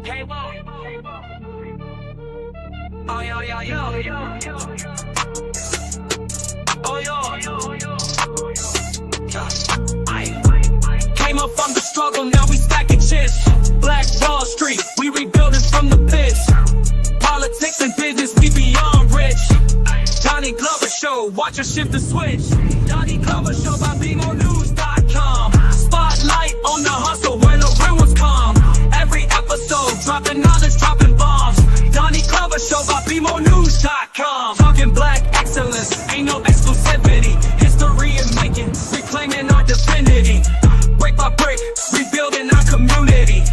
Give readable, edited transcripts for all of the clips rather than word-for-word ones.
Oh, yo, yo, yo, yo. Oh, yo. Came up from the struggle, now we stacking chips. Black Wall Street, we rebuilding from the pits. Politics and business, we beyond rich. Donnie Glover Show, watch us shift the switch. Donnie Glover Show by BMOnews.com. Spotlight on the hustle when the real ones come. Every episode, dropping knowledge, dropping bombs. Donnie Glover Show by BMOnews.com. Talking black excellence, ain't no exclusivity. History in making, reclaiming our divinity. Brick by brick, rebuilding our community.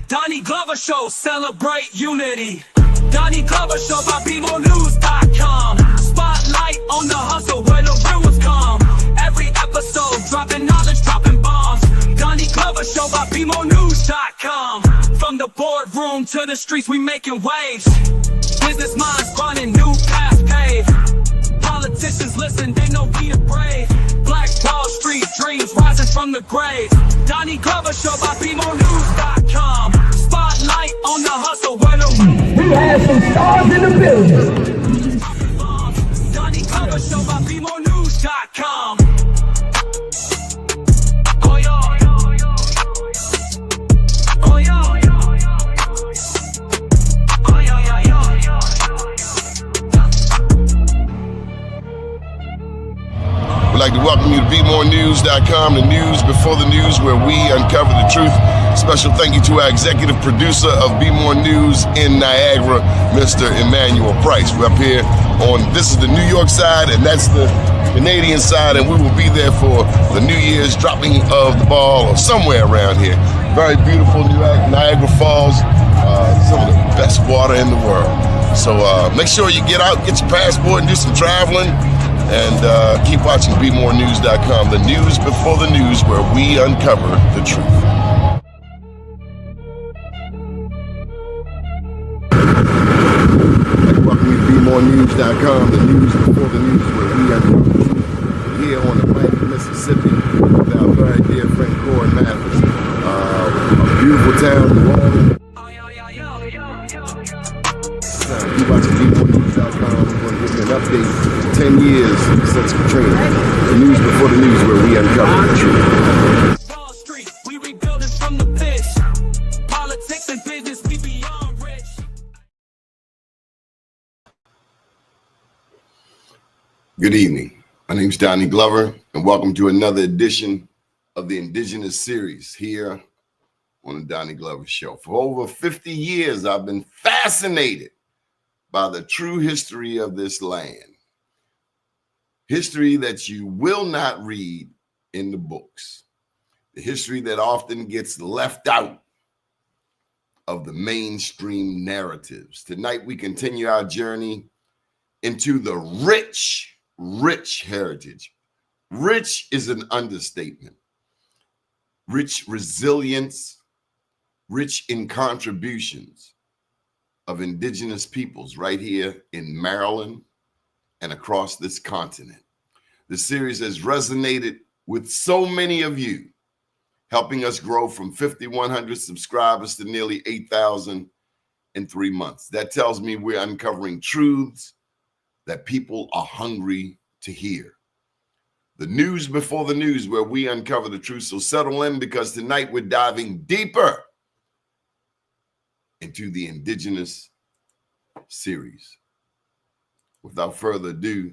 Donnie Glover Show, celebrate unity. Donnie Glover Show by BMOnews.com. Spotlight on the hustle where the real ones come. Every episode, dropping knowledge, dropping bombs. Donnie Glover Show by BMOnews.com. From the boardroom to the streets, we making waves. Business minds running new paths paved. Politicians listen, they know we the brave. Black Wall Street dreams rising from the grave. Donnie Glover Show by BMOnews.com. Spotlight on the hustle where the we have some stars in the building. Donnie Glover Show by BMOnews.com. Oh, yo. Oh, yo. Oh, yo, yo, yo. We'd like to welcome you to BeMoreNews.com, the news before the news, where we uncover the truth. Special thank you to our executive producer of Be More News in Niagara, Mr. Emmanuel Price. We're up here this is the New York side, and that's the Canadian side, and we will be there for the New Year's dropping of the ball or somewhere around here. Very beautiful Niagara Falls, some of the best water in the world. So make sure you get out, get your passport, and do some traveling. And keep watching BeMoreNews.com, the news before the news, where we uncover the truth. Welcome to BeMoreNews.com, the news before the news, where we uncover the truth. Here on Atlantic, Mississippi, with our very dear friend Corey Mathis. A beautiful town, New Orleans. Keep watching BeMoreNews.com. We're going to give you an update. 10 years since Katrina. The news before the news, where we uncover the truth. Wall Street, we rebuilding from the pits. Politics and business, we beyond rich. Good evening. My name is Donnie Glover, and welcome to another edition of the Indigenous Series here on the Donnie Glover Show. For over 50 years, I've been fascinated by the true history of this land. History that you will not read in the books. The history that often gets left out of the mainstream narratives. Tonight, we continue our journey into the rich, rich heritage. Rich is an understatement. Rich resilience, rich in contributions of indigenous peoples right here in Maryland and across this continent. The series has resonated with so many of you, helping us grow from 5,100 subscribers to nearly 8,000 in 3 months. That tells me we're uncovering truths that people are hungry to hear. The news before the news, where we uncover the truth. So settle in, because tonight we're diving deeper into the Indigenous Series. Without further ado,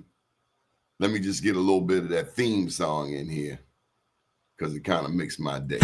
let me just get a little bit of that theme song in here, because it kind of makes my day.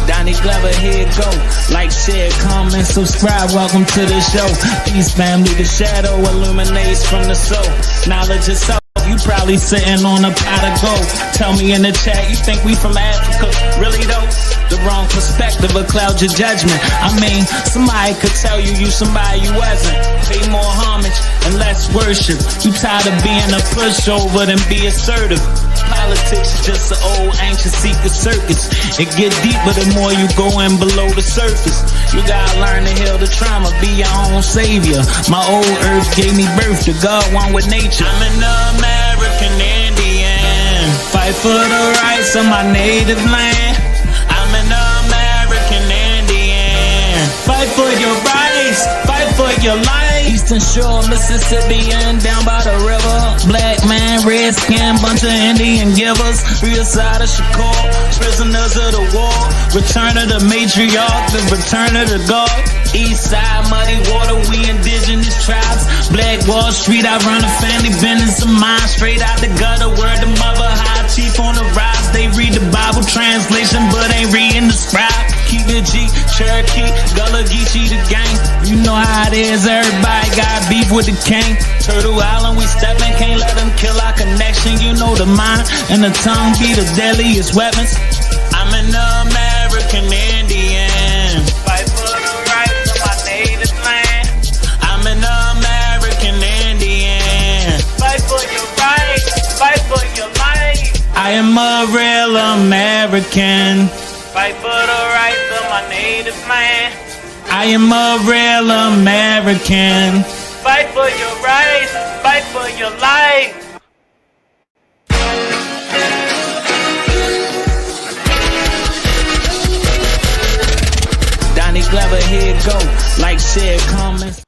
Donnie Glover, here it go. Like, share, comment, subscribe. Welcome to the show. Peace, family. The shadow illuminates from the soul. Knowledge is so. You probably sitting on a pot of gold. Tell me in the chat, you think we from Africa? Really though? The wrong perspective will cloud your judgment. I mean, somebody could tell you somebody you wasn't. Pay more homage and less worship. You tired of being a pushover than be assertive. Politics is just an old anxious secret circus. It get deeper the more you go in below the surface. You gotta learn to heal the trauma, be your own savior. My old earth gave me birth to God, one with nature. I'm an American Indian. Fight for the rights of my native land. I'm an American Indian. Fight for your rights, fight for your life. Eastern Shore, Mississippian, down by the river. Black man, red skin, bunch of Indian givers. Real side of Shakur, prisoners of the war. Return of the matriarch, the return of the God. East side, muddy water, we indigenous tribes. Black Wall Street, I run a family business of mine. Straight out the gutter, word the mother, high chief on the rise. They read the Bible translation, but ain't reading the scribe. Keep it G, Cherokee, Gullah Geechee the gang. You know how it is, everybody got beef with the king. Turtle Island, we steppin', can't let them kill our connection. You know the mind and the tongue be the deadliest weapons. I'm an American Indian. Fight for the rights of my native land. I'm an American Indian. Fight for your rights, fight for your life. I am a real American. Fight for the rights of my native land. I am a real American. Fight for your rights, fight for your life. Donnie Glover, here it go, like, share, comments.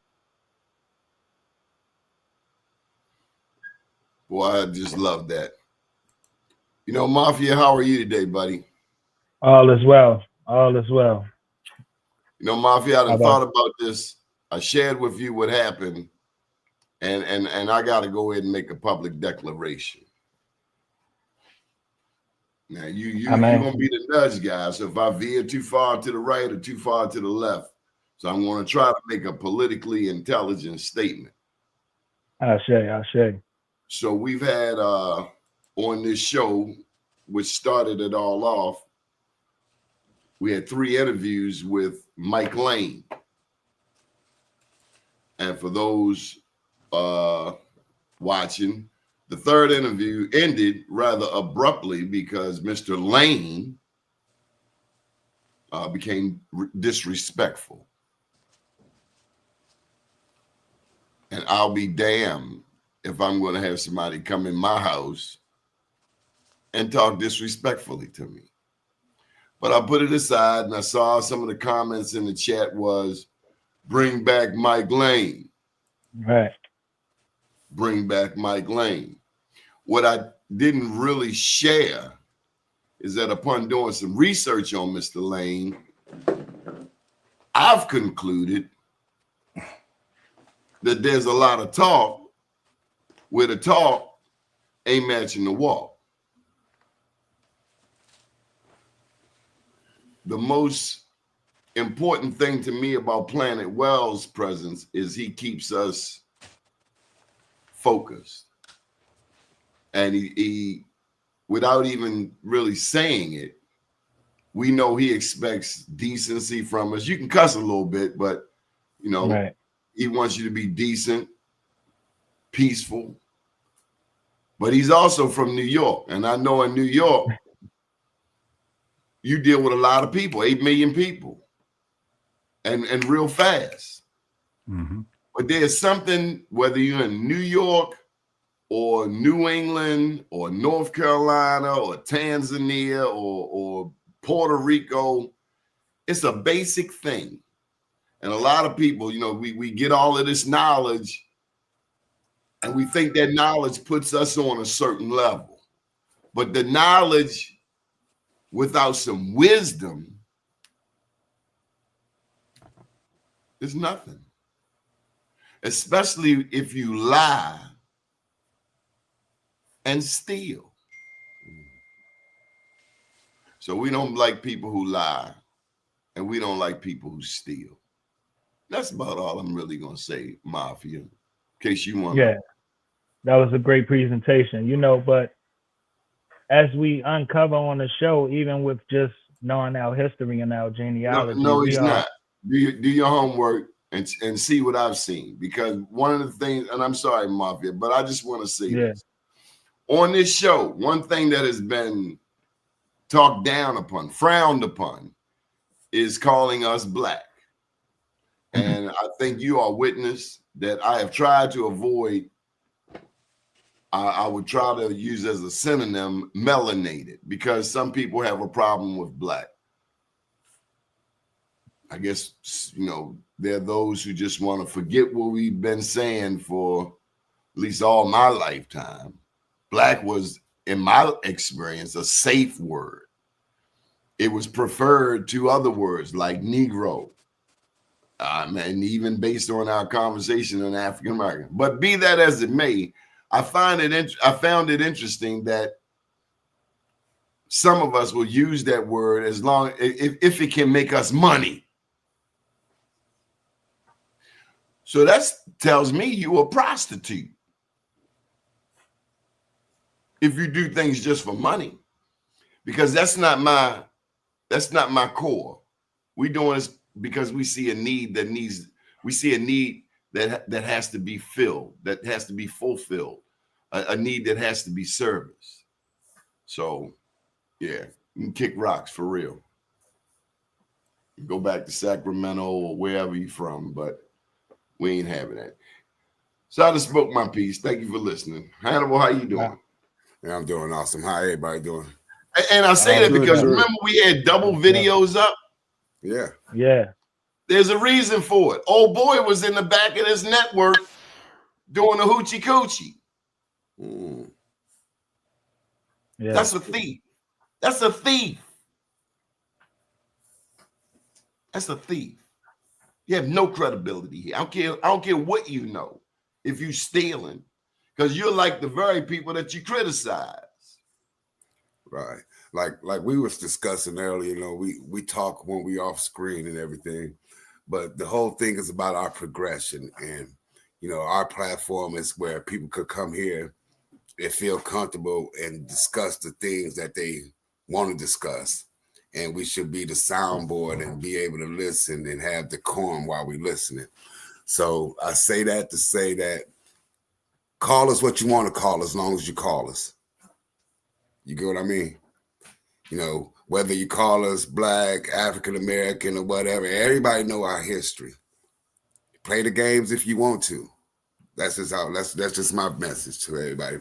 Boy, I just love that. You know, Mafia, how are you today, buddy? All is well. All is well. You know, Mafia, I done How about- thought about this. I shared with you what happened, and I got to go ahead and make a public declaration. Now, you're going to be the nudge guy, so if I veer too far to the right or too far to the left, so I'm going to try to make a politically intelligent statement. I'll say. So we've had on this show, which started it all off, we had 3 interviews with Mike Lane. And for those watching, the 3rd interview ended rather abruptly because Mr. Lane became disrespectful. And I'll be damned if I'm going to have somebody come in my house and talk disrespectfully to me. But I put it aside and I saw some of the comments in the chat was, bring back Mike Lane. Right. Bring back Mike Lane. What I didn't really share is that upon doing some research on Mr. Lane, I've concluded that there's a lot of talk where the talk ain't matching the walk. The most important thing to me about Planet Well's presence is he keeps us focused. And he without even really saying it, we know he expects decency from us. You can cuss a little bit, but you know, Right. He wants you to be decent, peaceful. But he's also from New York. And I know in New York, you deal with a lot of people, 8 million people, and real fast. Mm-hmm. But there's something, whether you're in New York or New England or North Carolina or Tanzania or Puerto Rico, it's a basic thing. And a lot of people, you know, we get all of this knowledge and we think that knowledge puts us on a certain level. But the knowledge without some wisdom is nothing. Especially if you lie and steal. So we don't like people who lie, and we don't like people who steal. That's about all I'm really going to say, Mafia, in case you want. Yeah, that was a great presentation, you know, but as we uncover on the show, even with just knowing our history and our genealogy. No, he's not. Do your homework and see what I've seen. Because one of the things, and I'm sorry, Mafia, but I just want to say this. On this show, one thing that has been talked down upon, frowned upon, is calling us black. And I think you are witness that I have tried to avoid I would try to use as a synonym melanated, because some people have a problem with black. I guess, you know, there are those who just want to forget what we've been saying for at least all my lifetime. Black was, in my experience, a safe word. It was preferred to other words like Negro, and even based on our conversation on African American. But be that as it may, I found it interesting that some of us will use that word as long if it can make us money. So that tells me you a prostitute if you do things just for money, because that's not my core. We doing this because we see a need that has to be filled, that has to be fulfilled, a need that has to be serviced. So yeah, you can kick rocks for real. You go back to Sacramento or wherever you're from, but we ain't having that. So I just spoke my piece. Thank you for listening. Hannibal, how you doing? Yeah, I'm doing awesome. How everybody doing? And I say that because remember we had double videos up? Yeah. Yeah. There's a reason for it. Old boy was in the back of this network doing a hoochie coochie. Mm. Yeah. That's a thief. That's a thief. That's a thief. You have no credibility here. I don't care what you know if you're stealing, because you're like the very people that you criticize. Right. Like we was discussing earlier, you know, we talk when we off screen and everything, but the whole thing is about our progression. And, you know, our platform is where people could come here and feel comfortable and discuss the things that they want to discuss. And we should be the soundboard and be able to listen and have decorum while we're listening. So I say that to say that call us what you want to call us, as long as you call us. You get what I mean? You know, whether you call us Black, African American, or whatever, everybody know our history. Play the games if you want to. That's just my message to everybody.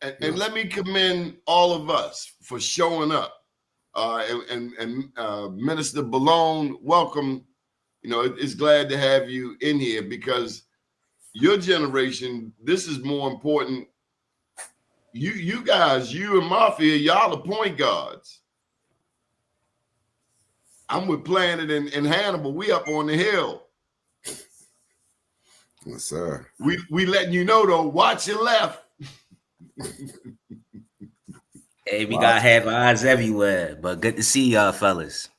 And let me commend all of us for showing up. And Minister Balone, welcome. You know, it's glad to have you in here, because your generation, this is more important. You guys, you and Mafia, y'all are point guards. I'm with Planet and Hannibal. We up on the hill. Yes, sir. We letting you know though, watch your left. Hey, we gotta have eyes everywhere, but good to see y'all fellas.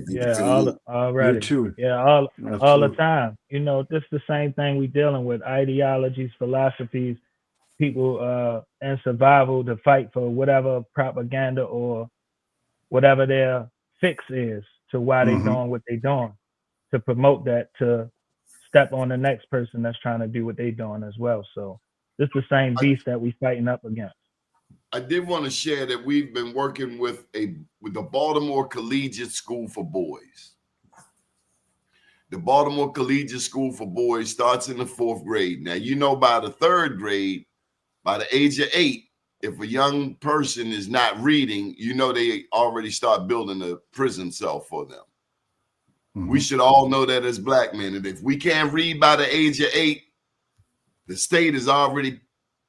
Yeah, already. You too. Yeah, all Absolutely. the time. You know, this the same thing we dealing with: ideologies, philosophies, people in survival to fight for whatever propaganda or whatever their fix is to why they doing what they doing, to promote that, to step on the next person that's trying to do what they doing as well. So this the same beast that we fighting up against. I did want to share that we've been working with the Baltimore Collegiate School for Boys. The Baltimore Collegiate School for Boys starts in the 4th grade. Now, you know, by the 3rd grade, by the age of 8, if a young person is not reading, you know, they already start building a prison cell for them. We should all know that as Black men. And if we can't read by the age of 8, the state has already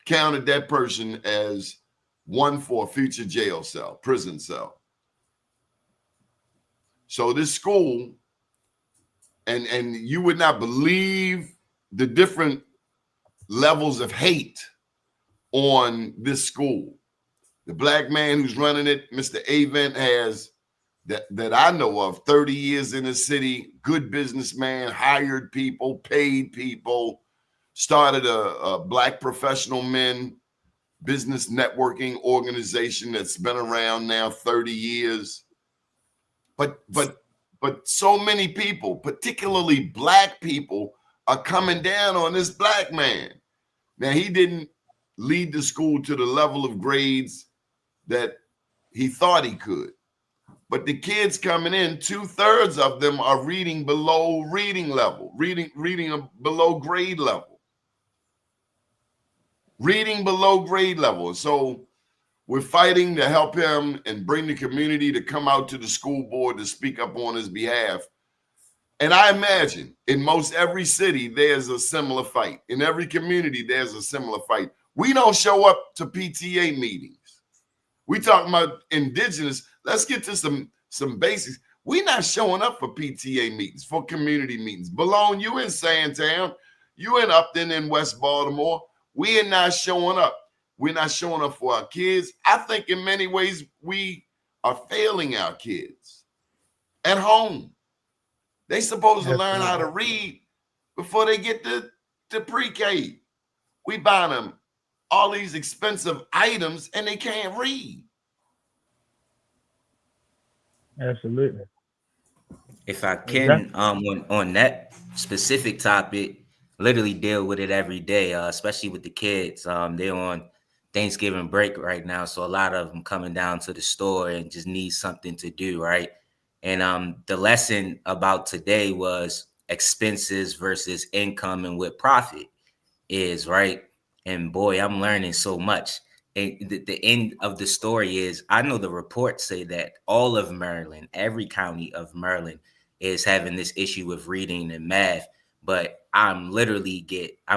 counted that person as one for a future jail cell, prison cell. So this school, and you would not believe the different levels of hate on this school. The Black man who's running it, Mr. Avent, has that I know of 30 years in the city, good businessman, hired people, paid people, started a Black professional men business networking organization that's been around now 30 years. But so many people, particularly Black people, are coming down on this Black man. Now, he didn't lead the school to the level of grades that he thought he could. But the kids coming in, 2/3 of them are reading below reading level, reading below grade level. reading below grade level. So we're fighting to help him and bring the community to come out to the school board to speak up on his behalf. And I imagine in most every city, there's a similar fight. In every community, there's a similar fight. We don't show up to PTA meetings. We talking about indigenous. Let's get to some basics. We're not showing up for PTA meetings, for community meetings. Malone, you in Sandtown, you in Upton in West Baltimore. We are not showing up. We're not showing up for our kids. I think in many ways we are failing our kids at home. They supposed to learn how to read before they get to pre-K. We buy them all these expensive items and they can't read. Absolutely. If I can, on that specific topic, literally deal with it every day, especially with the kids. They're on Thanksgiving break right now, so a lot of them coming down to the store and just need something to do, right? And the lesson about today was expenses versus income and what profit is, right? And boy, I'm learning so much. And the end of the story is, I know the reports say that all of Maryland, every county of Maryland is having this issue with reading and math. But I'm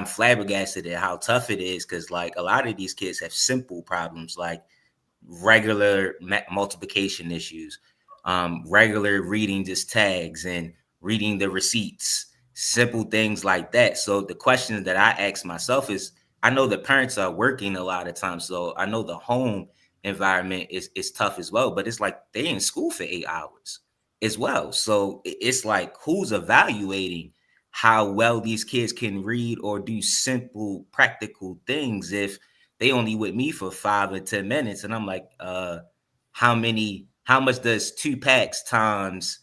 flabbergasted at how tough it is, because like a lot of these kids have simple problems like regular multiplication issues, regular reading just tags and reading the receipts, simple things like that. So the question that I ask myself is, I know the parents are working a lot of times, so I know the home environment is tough as well, but it's like they're in school for 8 hours as well. So it's like, who's evaluating how well these kids can read or do simple practical things if they only with me for 5 or 10 minutes? And I'm like, how much does 2 packs times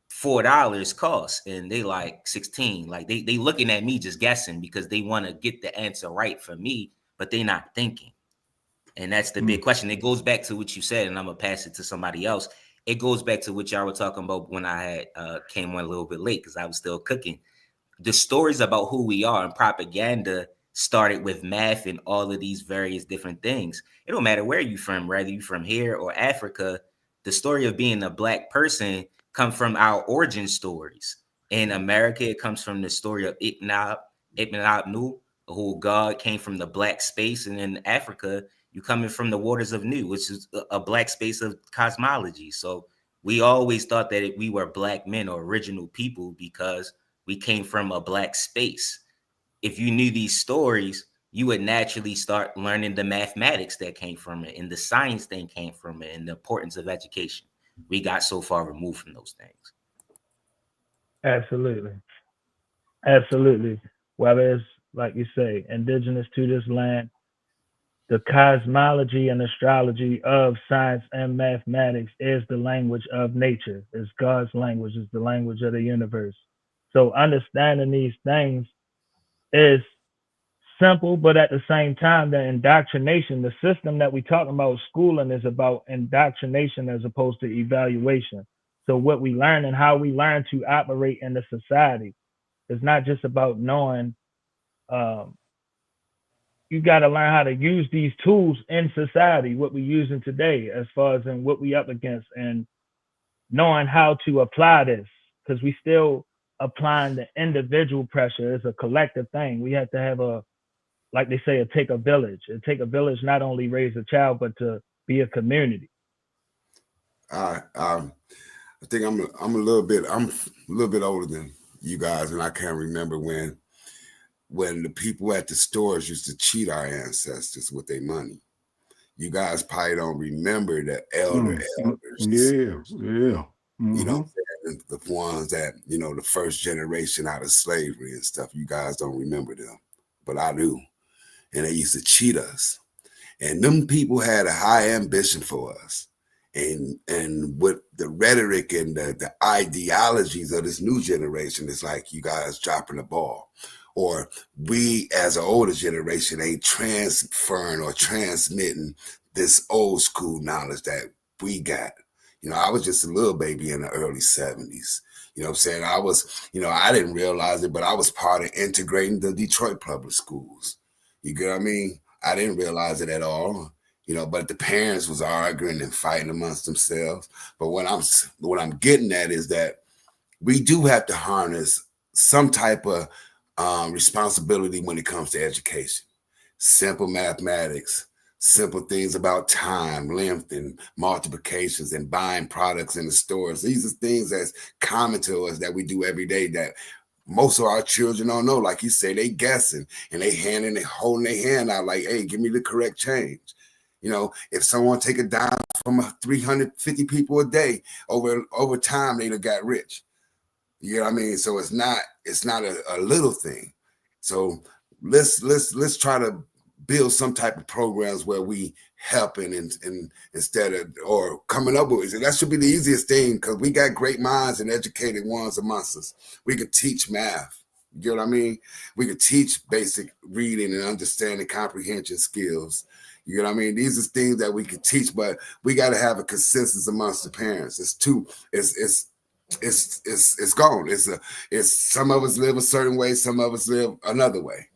$4 cost? And they like 16. Like they looking at me just guessing because they want to get the answer right for me, but they not thinking. And that's the big question. It goes back to what you said, and I'm gonna pass it to somebody else. It goes back to what y'all were talking about when I had came on a little bit late because I was still cooking. The stories about who we are and propaganda started with math and all of these various different things. It don't matter where you from, whether you from here or Africa. The story of being a Black person come from our origin stories. In America, it comes from the story of Ibn Nu, who God came from the Black space, and in Africa, you coming from the waters of Nu, which is a Black space of cosmology. So we always thought that we were Black men or original people because we came from a Black space. If you knew these stories, you would naturally start learning the mathematics that came from it and the science that came from it and the importance of education. We got so far removed from those things. Absolutely. Absolutely. Whether it's, like you say, indigenous to this land, the cosmology and astrology of science and mathematics is the language of nature. It's God's language. It's the language of the universe. So understanding these things is simple, but at the same time, the indoctrination, the system that we talking about, schooling, is about indoctrination as opposed to evaluation. So what we learn and how we learn to operate in the society is not just about knowing. You got to learn how to use these tools in society, what we're using today, as far as in what we up against, and knowing how to apply this, because we still applying the individual pressure as a collective thing. We have to have like they say, take a village. It take a village not only raise a child, but to be a community. I think I'm a little bit older than you guys, and I can't remember when the people at the stores used to cheat our ancestors with their money. You guys probably don't remember the elders. Yeah. Mm-hmm. You know, the ones that, the first generation out of slavery and stuff. You guys don't remember them, but I do. And they used to cheat us. And them people had a high ambition for us. And with the rhetoric and the ideologies of this new generation, it's like you guys dropping the ball. Or we as an older generation ain't transferring or transmitting this old school knowledge that we got. I was just a little baby in the early 70s. You know what I'm saying? I was, I didn't realize it, but I was part of integrating the Detroit public schools. You get what I mean? I didn't realize it at all, you know, but the parents was arguing and fighting amongst themselves. But what I'm getting at is that we do have to harness some type of responsibility when it comes to education. Simple mathematics, simple things about time, length, and multiplications, and buying products in the stores. These are things that's common to us that we do every day that most of our children don't know. Like you say, they guessing and they holding their hand out like, hey, give me the correct change. You know, if someone take a dime from 350 people a day, over time, they'd have got rich. You know what I mean? So it's not a little thing. So let's try to build some type of programs where we helping and instead of or coming up with it. That should be the easiest thing, because we got great minds and educated ones amongst us. We could teach math. You know what I mean? We could teach basic reading and understanding comprehension skills. You know what I mean? These are things that we could teach, but we got to have a consensus amongst the parents. It's gone. It's some of us live a certain way, some of us live another way.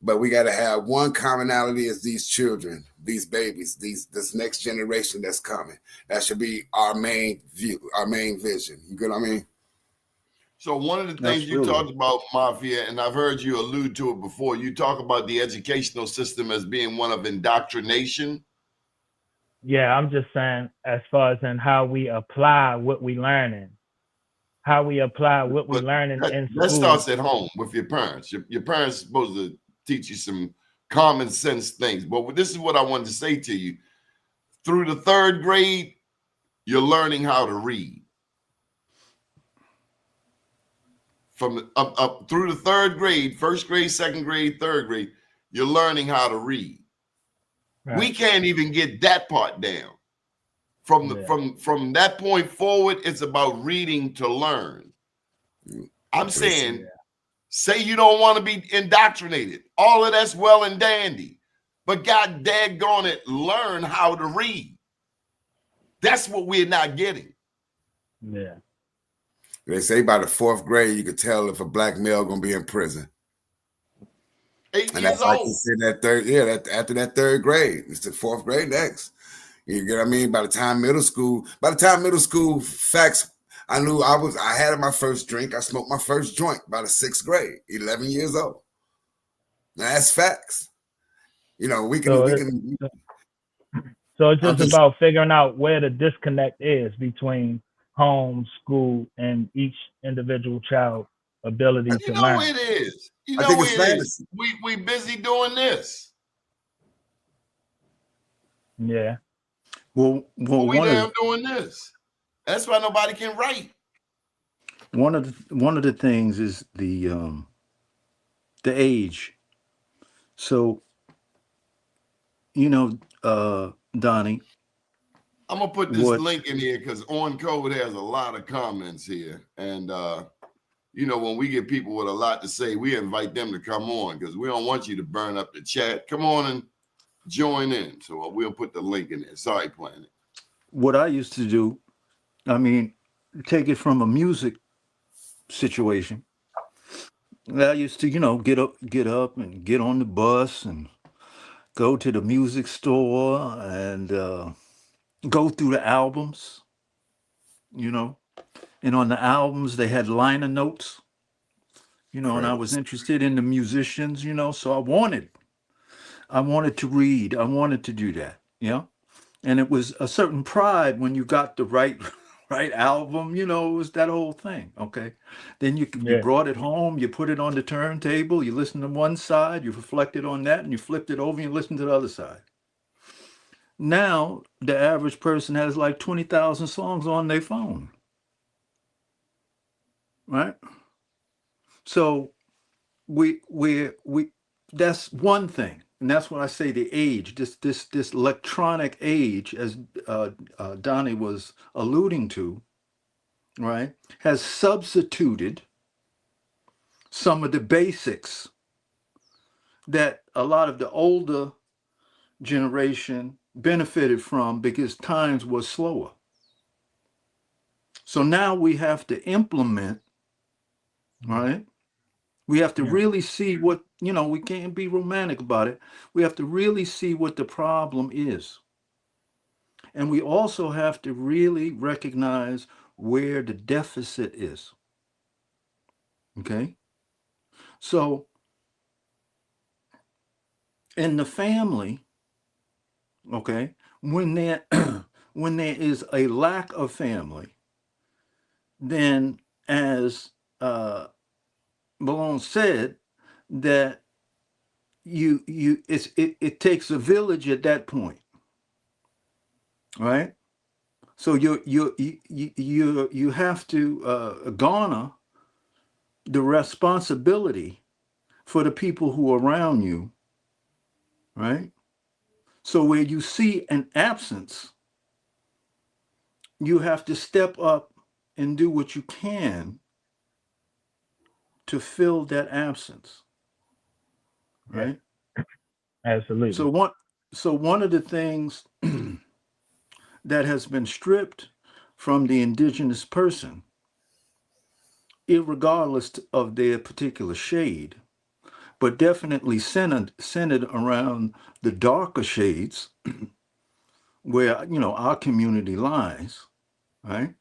But we got to have one commonality as these children, these babies, this next generation that's coming. That should be our main view, our main vision. You get what I mean? So one of the things you talked about, Mafia, and I've heard you allude to it before, you talk about the educational system as being one of indoctrination. Yeah, I'm just saying as far as in how we apply what we learning. How we apply what we learning in school. That starts at home with your parents. Your parents are supposed to teach you some common sense things. But this is what I wanted to say to you. Through the third grade, you're learning how to read. From up through the third grade, first grade, second grade, third grade, you're learning how to read. Right. We can't even get that part down. From that point forward, it's about reading to learn. I'm saying, say you don't want to be indoctrinated. All of that's well and dandy. But God daggone it, learn how to read. That's what we're not getting. Yeah. They say by the fourth grade, you could tell if a black male gonna be in prison. 8 and years that's like old. you said, that third, after that third grade, it's the fourth grade next. You get what I mean? By the time middle school facts, I knew I had my first drink. I smoked my first joint by the sixth grade, 11 years old. Now that's facts. You know, So it's just about figuring out where the disconnect is between home, school, and each individual child's ability to learn. You know it is. You know it is. We busy doing this. Yeah. Well, we damn doing this. That's why nobody can write. One of the things is the age. So, you know, Donnie, I'm gonna put this link in here because On Code has a lot of comments here, and you know, when we get people with a lot to say, we invite them to come on because we don't want you to burn up the chat. Come on and join in. So we'll put the link in there. Sorry, Planet. What I used to do, I mean, take it from a music situation. I used to, you know, get up and get on the bus and go to the music store and go through the albums, you know. And on the albums, they had liner notes, you know, and I was interested in the musicians, you know, so I wanted to read. I wanted to do that, you know. And it was a certain pride when you got the right album, you know, it was that whole thing. Okay. Then you brought it home, you put it on the turntable, you listened to one side, you reflected on that, and you flipped it over and you listened to the other side. Now, the average person has like 20,000 songs on their phone. Right? So we that's one thing. And that's when I say the age, this electronic age, as Donnie was alluding to, right, has substituted some of the basics that a lot of the older generation benefited from because times was slower. So now we have to implement, right? We have to really see what, we can't be romantic about it. We have to really see what the problem is. And we also have to really recognize where the deficit is. Okay? So in the family, okay, when there when there is a lack of family, then as Malone said, that it takes a village at that point, right? So you have to garner the responsibility for the people who are around you, right? So where you see an absence, you have to step up and do what you can to fill that absence, right? Absolutely. So one of the things that has been stripped from the indigenous person, irregardless of their particular shade, but definitely centered around the darker shades where our community lies, right,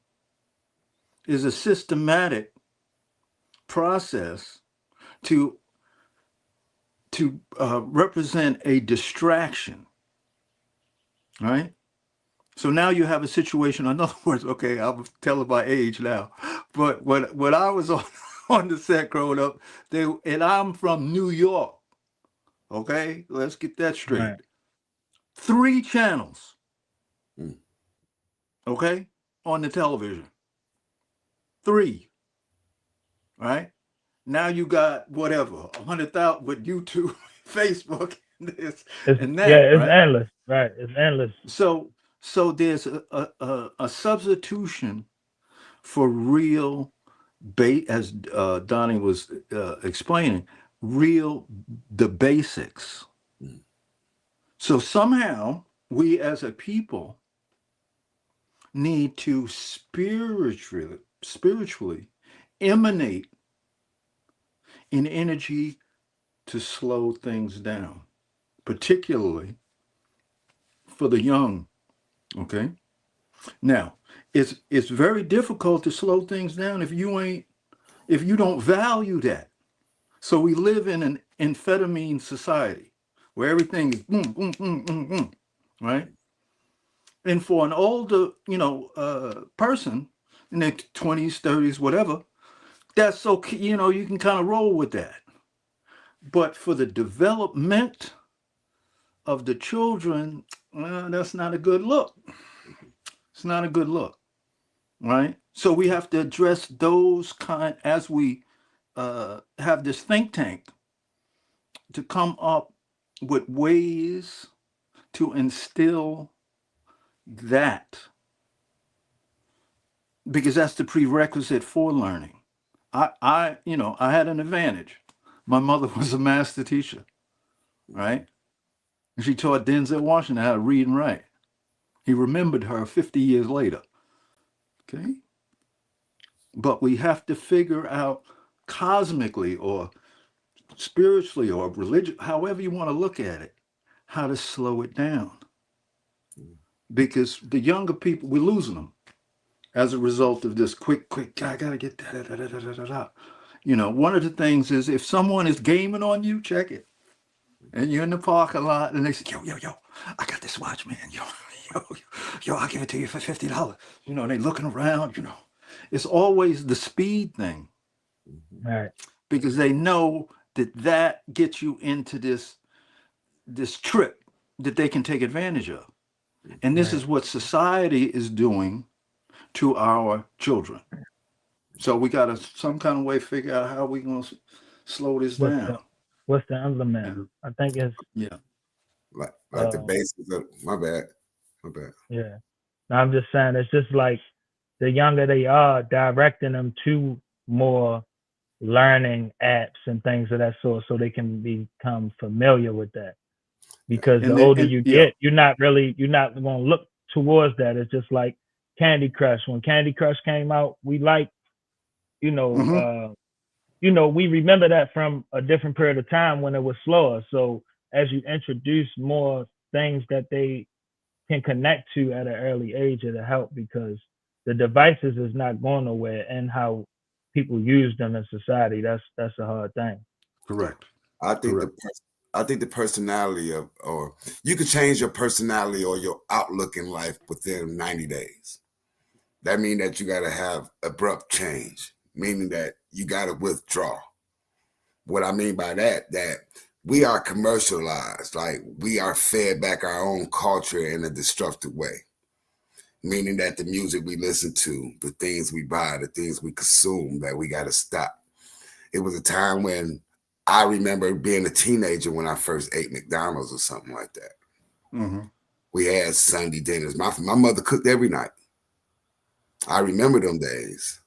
is a systematic process to represent a distraction, right? So now you have a situation. In other words, okay, I'm telling my age now, but when I was on the set growing up, and I'm from New York. Okay, let's get that straight. Right. 3 channels, okay, on the television. 3, right? Now you got whatever 100,000 with YouTube, Facebook, this and that. It's right? endless, right? It's endless. So there's a substitution for real, as Donnie was explaining, the basics. So somehow we as a people need to spiritually emanate an energy to slow things down, particularly for the young. Okay. Now, it's very difficult to slow things down if you don't value that. So we live in an amphetamine society where everything is boom, boom, boom, boom, boom, right? And for an older, person in their 20s, 30s, whatever, that's okay. You can kind of roll with that. But for the development of the children, that's not a good look. It's not a good look, right? So we have to address those as we have this think tank to come up with ways to instill that, because that's the prerequisite for learning. I had an advantage. My mother was a master teacher, right? And she taught Denzel Washington how to read and write. He remembered her 50 years later. Okay? But we have to figure out cosmically or spiritually or religion, however you want to look at it, how to slow it down. Because the younger people, we're losing them as a result of this quick, I gotta get that. One of the things is if someone is gaming on you, check it. And you're in the parking lot and they say, yo, I got this watch, man. Yo, I'll give it to you for $50. They looking around, It's always the speed thing. Right. Because they know that gets you into this trip that they can take advantage of. And this is what society is doing to our children. So we got to some kind of way figure out how we're going to slow this down. What's the implement? I think it's like the basics of my bad. Yeah. No, I'm just saying it's just like the younger they are, directing them to more learning apps and things of that sort so they can become familiar with that. Because the older you get, you're not going to look towards that. It's just like Candy Crush. When Candy Crush came out, we liked, we remember that from a different period of time when it was slower. So as you introduce more things that they can connect to at an early age, it'll help, because the devices is not going nowhere, and how people use them in society, that's a hard thing. Correct. I think Correct. I think the personality or you can change your personality or your outlook in life within 90 days. That means that you got to have abrupt change, meaning that you got to withdraw. What I mean by that we are commercialized, like we are fed back our own culture in a destructive way, meaning that the music we listen to, the things we buy, the things we consume, that we got to stop. It was a time when I remember being a teenager when I first ate McDonald's or something like that. Mm-hmm. We had Sunday dinners. My mother cooked every night. I remember them days.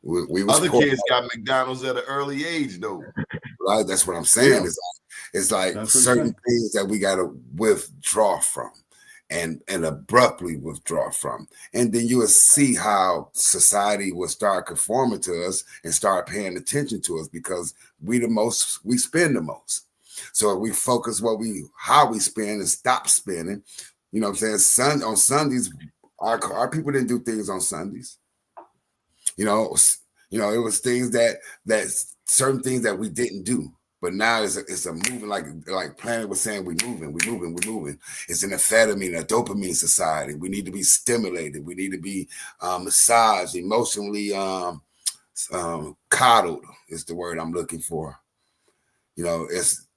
We was Other kids got McDonald's at an early age, though. Right? That's what I'm saying. Yeah. It's like certain things that we got to withdraw from and abruptly withdraw from. And then you will see how society will start conforming to us and start paying attention to us, because we spend the most. So we focus how we spend and stop spending. You know what I'm saying? On Sundays, our people didn't do things on Sundays. It was things that certain things that we didn't do. But now it's a moving, like Planet was saying, we're moving. It's an amphetamine, a dopamine society. We need to be stimulated. We need to be massaged, emotionally coddled is the word I'm looking for. It's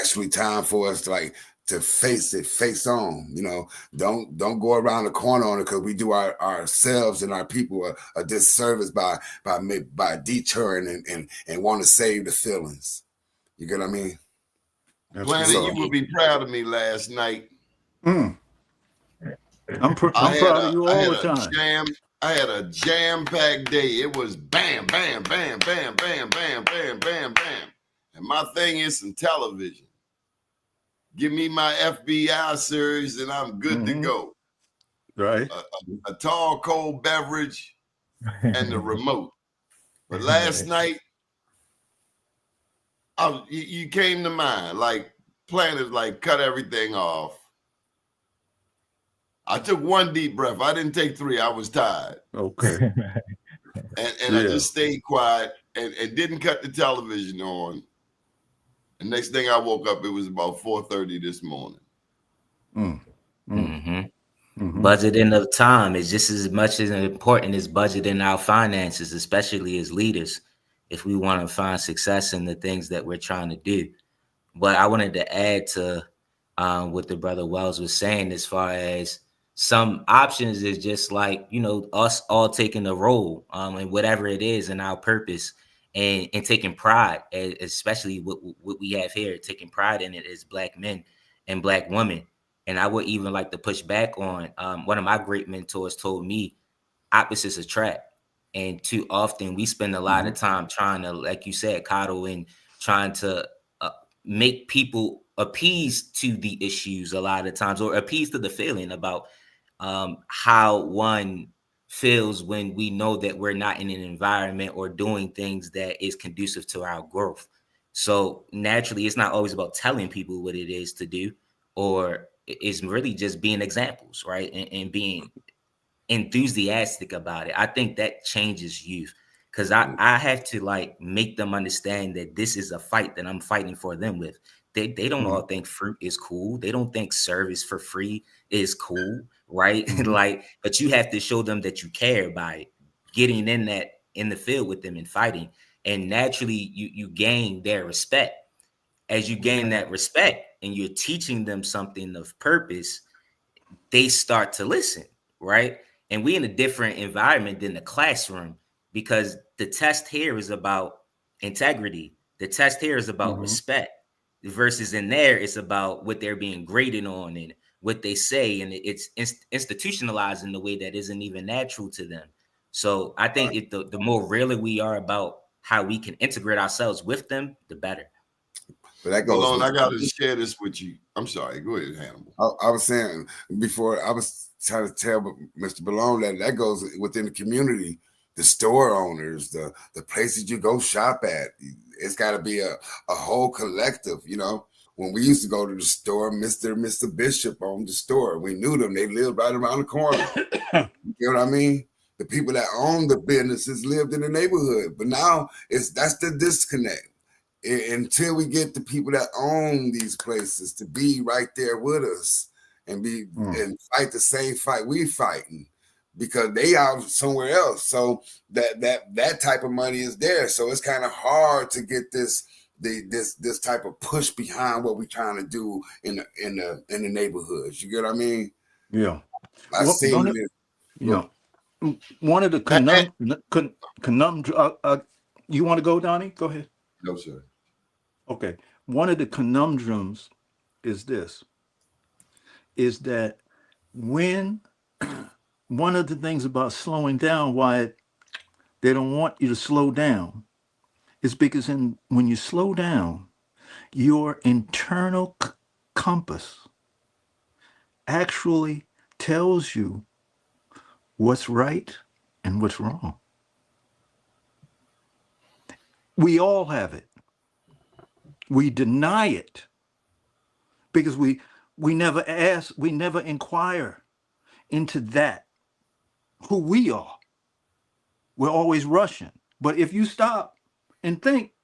actually time for us to face on. Don't go around the corner on it, because we do ourselves and our people a disservice by deterring and want to save the feelings. You get what I mean? Planet, you would be proud of me last night. I'm proud of you all the time. I had a jam-packed day. It was bam, bam, bam, bam, bam, bam, bam, bam, bam. And my thing is some television. Give me my FBI series and I'm good to go. Right. A tall, cold beverage and the remote. But last night, you came to mind. Like, Planet, cut everything off. I took one deep breath. I didn't take three. I was tired. Okay. And I just stayed quiet and didn't cut the television on. And next thing I woke up, it was about 4:30 this morning. Budgeting of time is just as much as important as budgeting our finances, especially as leaders, if we want to find success in the things that we're trying to do. But I wanted to add to what the brother Wells was saying, as far as some options is just like, us all taking a role in whatever it is in our purpose, and taking pride, especially what we have here, taking pride in it as Black men and Black women. And I would even like to push back on one of my great mentors told me, opposites attract. And too often we spend a lot of time trying to, like you said, coddle and trying to make people appease to the issues a lot of times, or appease to the feeling about how one feels when we know that we're not in an environment or doing things that is conducive to our growth. So naturally, it's not always about telling people what it is to do, or it's really just being examples, right? And being enthusiastic about it. I think that changes youth, because I have to make them understand that this is a fight that I'm fighting for them with. They don't all think fruit is cool. They don't think service for free is cool, right? But you have to show them that you care by getting in the field with them and fighting. And naturally, you gain their respect. As you gain that respect and you're teaching them something of purpose, they start to listen, right? And we in a different environment than the classroom, because the test here is about integrity. The test here is about respect. Versus in there, it's about what they're being graded on and what they say, and it's institutionalized in a way that isn't even natural to them. So I think the more really we are about how we can integrate ourselves with them, the better. But that goes. Hold on, I got to share this with you. I'm sorry. Go ahead, Hannibal. I was saying before, I was trying to tell Mr. Balone that goes within the community the store owners, the places you go shop at. It's got to be a whole collective, you know. When we used to go to the store, Mr. Bishop owned the store. We knew them. They lived right around the corner. You know what I mean? The people that owned the businesses lived in the neighborhood. But now that's the disconnect. Until we get the people that own these places to be right there with us and and fight the same fight we fighting, because they are somewhere else. So that type of money is there. So it's kind of hard to get this type of push behind what we're trying to do in the neighborhoods. You get what I mean? Yeah. I see it. Yeah. One of the conundrums. You want to go, Donnie? Go ahead. No, sir. Okay. One of the conundrums is that when one of the things about slowing down, why they don't want you to slow down, is because when you slow down, your internal compass actually tells you what's right and what's wrong. We all have it. We deny it because we never ask, we never inquire into that, who we are. We're always rushing. But if you stop and think,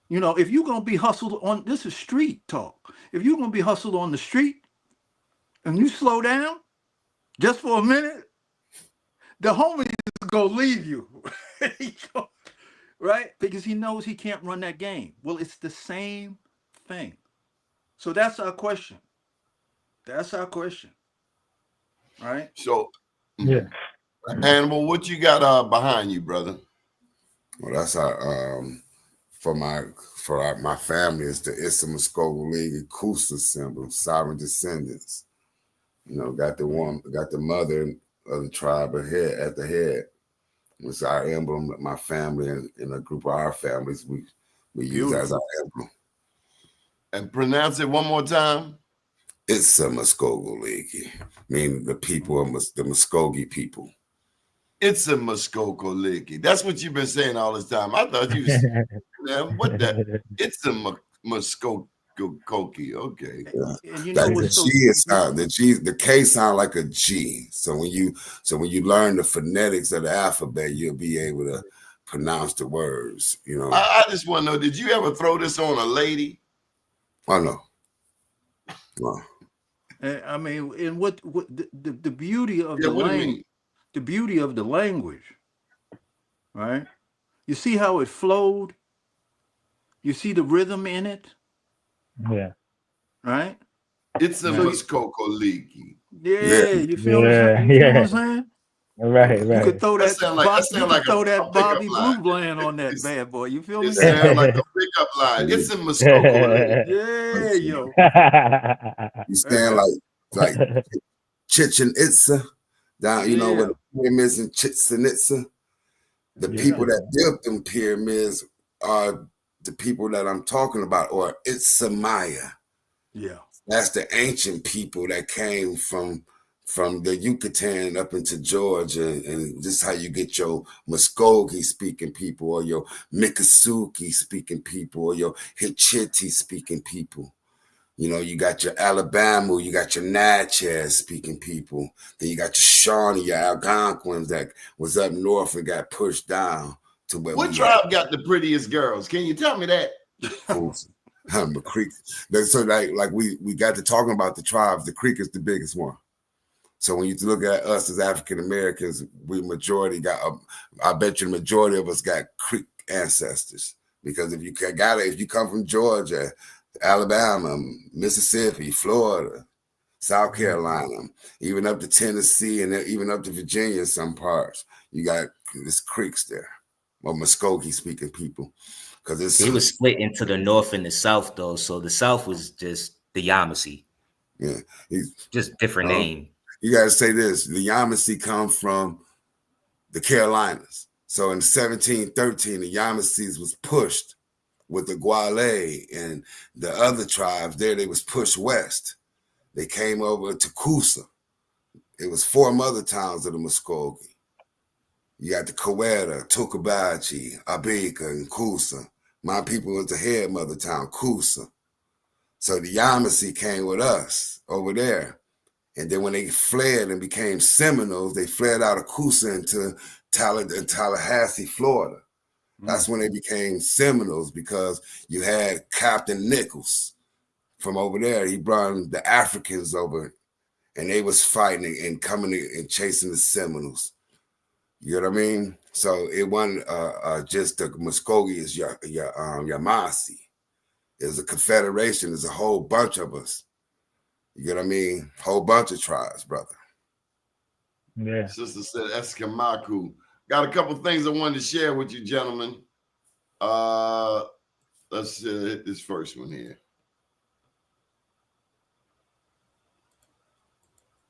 you know, if you're going to be hustled on, this is street talk. If you're going to be hustled on the street and you slow down just for a minute, the homie is going to leave you. Right? Because he knows he can't run that game. Well, it's the same thing. So that's our question. That's our question. Right? So, Yeah. Hannibal, what you got behind you, brother? Well, that's our for my family, it's the Muskogee League Kusa symbol, sovereign descendants. You know, got the mother of the tribe ahead at the head. It's our emblem. My family and a group of our families, we use as our emblem. And pronounce it one more time. It's a Muskogee League, meaning the people of the Muskogee people. It's a Muskogee League. That's what you've been saying all this time. I thought you was what that? It's a Muskogee. Okay. Yeah. And you know what's the G is the K sound like a G. So when you learn the phonetics of the alphabet, you'll be able to pronounce the words. You know. I just want to know: did you ever throw this on a lady? Oh no. No. I mean, and what the beauty of the language, the beauty of the language, right? You see how it flowed. You see the rhythm in it. Yeah. Right? It's a Muskogee League. Yeah, you feel what I'm saying? Right. You could throw that, that Bobby Blue Bland on that bad boy. You feel me? It sounds like a pickup line. It's a Muskogee League. Yeah, yo. You stand like Chichen Itza down, you know, where the pyramids in Chichen Itza. The people that built them pyramids are the people that I'm talking about, or Itza Maya. Yeah. That's the ancient people that came from the Yucatan up into Georgia, and this is how you get your Muskogee speaking people, or your Miccosukee speaking people, or your Hitchiti speaking people. You know, you got your Alabama, you got your Natchez speaking people, then you got your Shawnee, your Algonquins that was up north and got pushed down to where. What tribe got the prettiest girls? Can you tell me that? The Creek. So like we got to talking about the tribes. The Creek is the biggest one. So when you look at us as African Americans, we majority got. I bet you the majority of us got Creek ancestors, because if you come from Georgia, Alabama, Mississippi, Florida, South Carolina, even up to Tennessee, and even up to Virginia in some parts, you got this Creeks there, or Muskogee speaking people. Because it was split into the North and the South, though. So the South was just the Yamasee. Yeah. Just different name. You got to say this. The Yamasee come from the Carolinas. So in 1713, the Yamasees was pushed with the Guale and the other tribes there. They was pushed west. They came over to Coosa. It was 4 mother towns of the Muskogee. You got the Coweta, Tokabachi, Abeka, and Kusa. My people was the head mother town, Kusa. So the Yamasee came with us over there. And then when they fled and became Seminoles, they fled out of Kusa into Tallahassee, Florida. That's when they became Seminoles, because you had Captain Nichols from over there. He brought the Africans over, and they was fighting and coming and chasing the Seminoles. You know what I mean? So it wasn't just the Muskogees, Yamasee. It was a confederation. There's a whole bunch of us. You get what I mean? Whole bunch of tribes, brother. Yeah. Sister said Eskamaku. Got a couple things I wanted to share with you, gentlemen. Let's hit this first one here.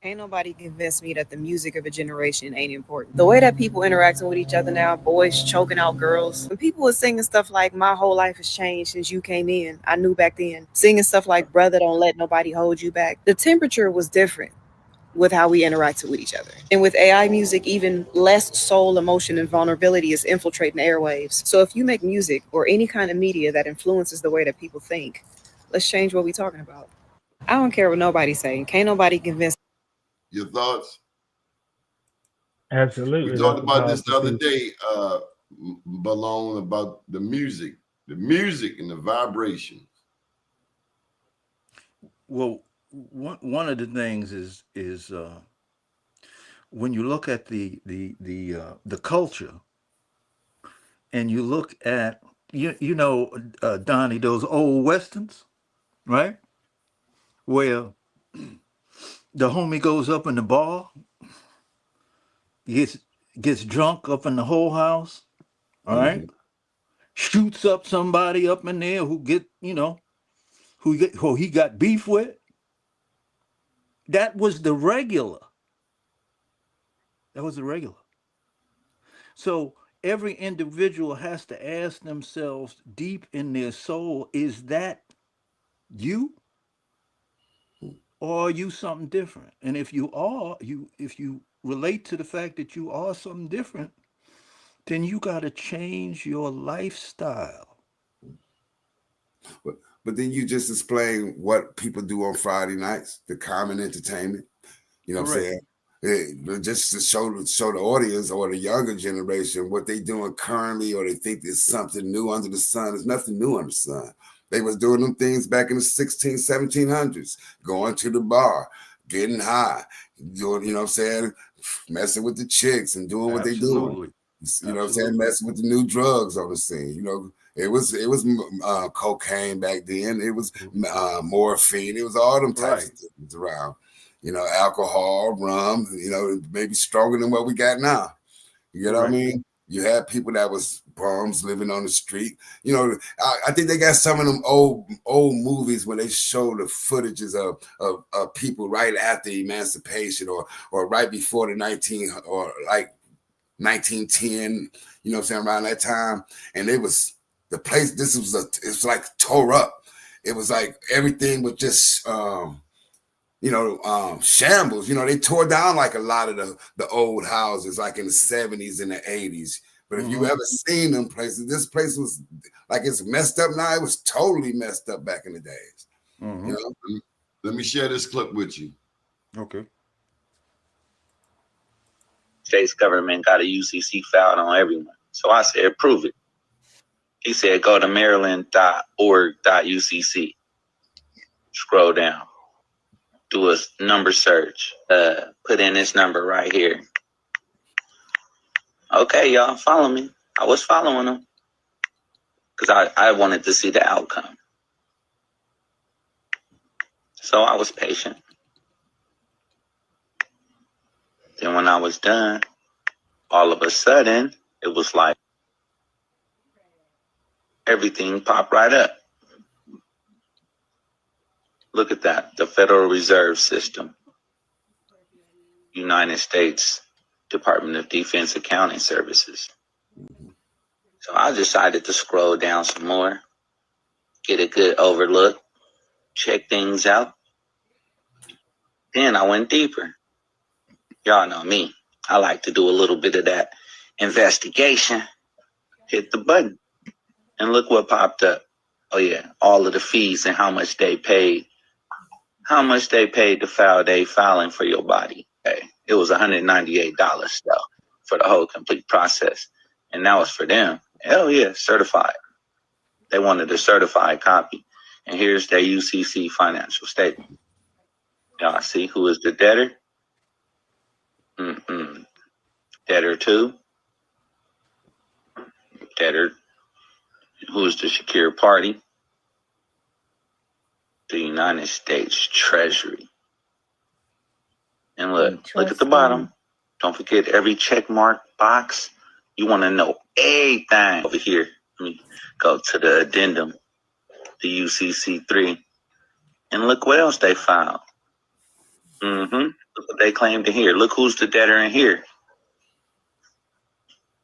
Ain't nobody convinced me that the music of a generation ain't important. The way that people interacting with each other now, boys choking out girls. When people were singing stuff like "My whole life has changed since you came in," I knew back then. Singing stuff like "Brother, don't let nobody hold you back." The temperature was different with how we interacted with each other. And with AI music, even less soul, emotion, and vulnerability is infiltrating airwaves. So if you make music or any kind of media that influences the way that people think, let's change what we're talking about. I don't care what nobody's saying. Can't nobody convince. Your thoughts? Absolutely. We talked That's a about this the powerful other piece. day, Balone, about the music and the vibration. Well, one of the things is when you look at the culture, and you look at Donnie, those old westerns, right? Where the homie goes up in the bar, gets drunk up in the whole house, all right? Shoots up somebody up in there who who he got beef with. That was the regular. That was the regular. So every individual has to ask themselves deep in their soul, is that you? Or are you something different? And if you are, if you relate to the fact that you are something different, then you got to change your lifestyle. But then you just explain what people do on Friday nights, the common entertainment. You know what I'm saying? Just to show the audience or the younger generation what they doing currently, or they think there's something new under the sun. There's nothing new under the sun. They was doing them things back in the 1700s, going to the bar, getting high, doing, you know what I'm saying, messing with the chicks and doing what they doing. You know what I'm saying, messing with the new drugs on the scene. You know, it was cocaine back then. It was morphine. It was all them types of things around. You know, alcohol, rum, you know, maybe stronger than what we got now. You know what I mean? You had people that was bums living on the street. You know, I think they got some of them old movies when they show the footages of people right after emancipation or right before the 1910, you know what I'm saying, around that time. And it was the place, it's like tore up. It was like everything was just shambles. You know, they tore down like a lot of the old houses, like in the 70s and the 80s. But if you ever seen them places, this place was like, it's messed up now. It was totally messed up back in the days. You know? Let me share this clip with you. Okay. State's government got a UCC filed on everyone. So I said, prove it. He said, go to maryland.org.ucc. Scroll down. Do a number search. Put in this number right here. Okay, y'all, follow me. I was following them because I wanted to see the outcome. So I was patient. Then when I was done, all of a sudden, it was like everything popped right up. Look at that, the Federal Reserve System, United States Department of Defense Accounting Services. So I decided to scroll down some more, get a good overlook, check things out. Then I went deeper. Y'all know me. I like to do a little bit of that investigation, hit the button, and look what popped up. Oh yeah, all of the fees and how much they paid. How much they paid to file they filing for your body. Okay. It was $198 though for the whole complete process. And that was for them. Hell yeah, certified. They wanted a certified copy. And here's their UCC financial statement. Y'all see who is the debtor? Debtor 2. Debtor. Who is the secure party? The United States Treasury. And look at the bottom. Don't forget every check mark box. You want to know everything over here. Let me go to the addendum, the UCC3, and look what else they filed. Look what they claim to here. Look who's the debtor in here.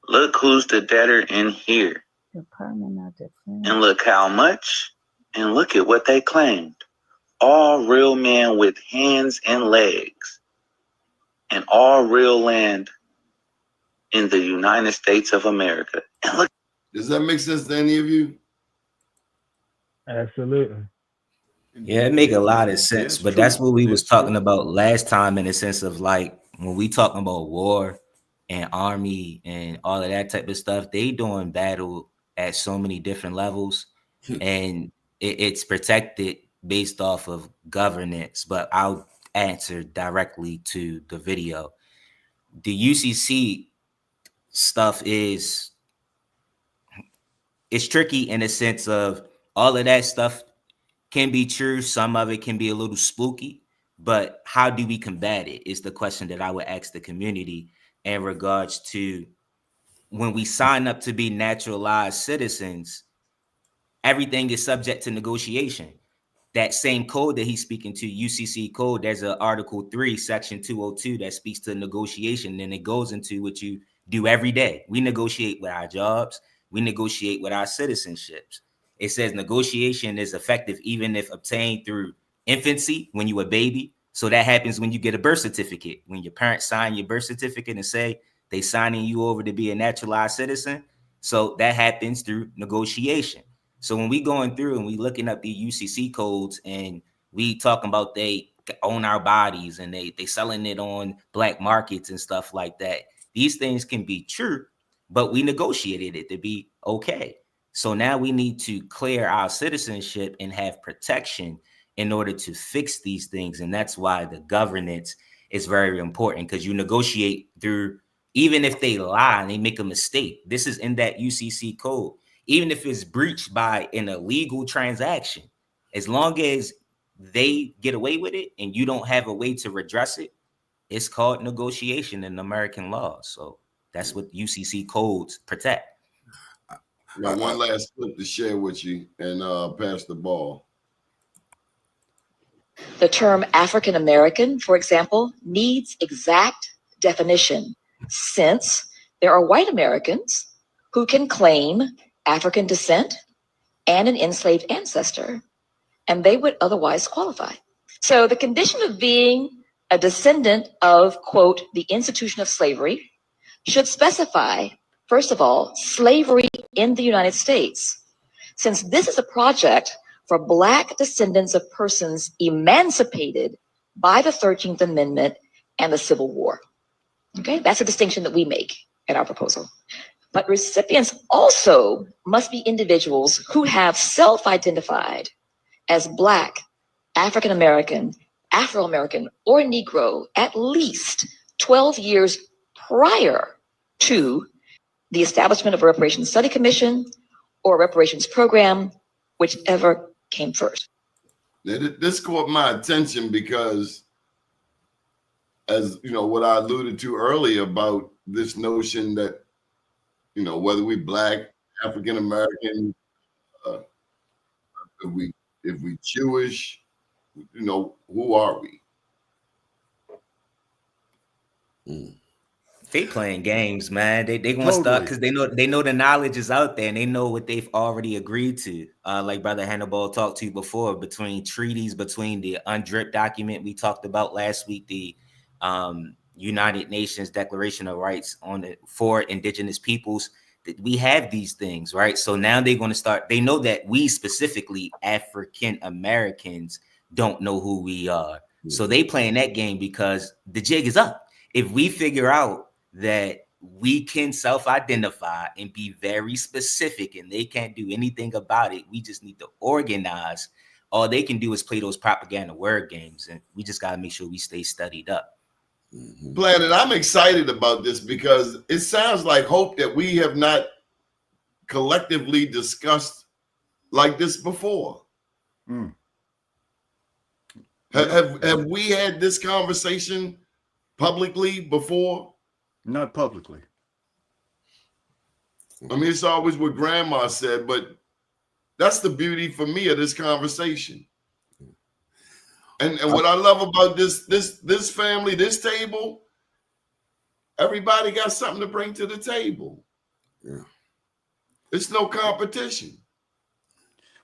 Look who's the debtor in here. And look how much. And look at what they claimed. All real men with hands and legs. And all real land in the United States of America. And look. Does that make sense to any of you? Absolutely. Yeah, it make a lot of sense, but that's what we was talking about last time in the sense of like when we talking about war and army and all of that type of stuff, they doing battle at so many different levels, and it's protected based off of governance. But I'll answer directly to the video. The UCC stuff is it's tricky in the sense of all of that stuff can be true. Some of it can be a little spooky, but how do we combat it is the question that I would ask the community in regards to when we sign up to be naturalized citizens, everything is subject to negotiation. That same code that he's speaking to, UCC code, there's an Article 3, Section 202 that speaks to negotiation, and it goes into what you do every day. We negotiate with our jobs. We negotiate with our citizenships. It says negotiation is effective even if obtained through infancy, when you a baby. So that happens when you get a birth certificate. When your parents sign your birth certificate and say they signing you over to be a naturalized citizen. So that happens through negotiation. So when we going through and we looking up the UCC codes and we talking about they own our bodies and they selling it on black markets and stuff like that, these things can be true, but we negotiated it to be okay. So now we need to clear our citizenship and have protection in order to fix these things. And that's why the governance is very important, because you negotiate through, even if they lie and they make a mistake, this is in that UCC code. Even if it's breached by an illegal transaction, as long as they get away with it and you don't have a way to redress it, it's called negotiation in American law. So that's what UCC codes protect. Now, one last clip to share with you and pass the ball. The term African American, for example, needs exact definition, since there are white Americans who can claim African descent and an enslaved ancestor, and they would otherwise qualify. So the condition of being a descendant of, quote, the institution of slavery should specify, first of all, slavery in the United States, since this is a project for Black descendants of persons emancipated by the 13th Amendment and the Civil War. Okay, that's a distinction that we make in our proposal. But recipients also must be individuals who have self-identified as Black, African American, Afro-American, or Negro at least 12 years prior to the establishment of a reparations study commission or reparations program, whichever came first. This caught my attention because, as you know, what I alluded to earlier about this notion that, you know, whether we Black, African American, if we Jewish, you know, who are we? They playing games, man. They want to start because they know the knowledge is out there and they know what they've already agreed to. Like Brother Hannibal talked to you before, between treaties, between the UNDRIP document we talked about last week, the United Nations Declaration of Rights for Indigenous Peoples. That we have these things, right? So now they're going to start. They know that we specifically African Americans don't know who we are. So they playing that game because the jig is up. If we figure out that we can self-identify and be very specific and they can't do anything about it, we just need to organize. All they can do is play those propaganda word games, and we just got to make sure we stay studied up. Planet, I'm excited about this because it sounds like hope that we have not collectively discussed like this before. Have we had this conversation publicly before? Not publicly. I mean, it's always what Grandma said, but that's the beauty for me of this conversation. And what I love about this family, this table, everybody got something to bring to the table. Yeah. It's no competition.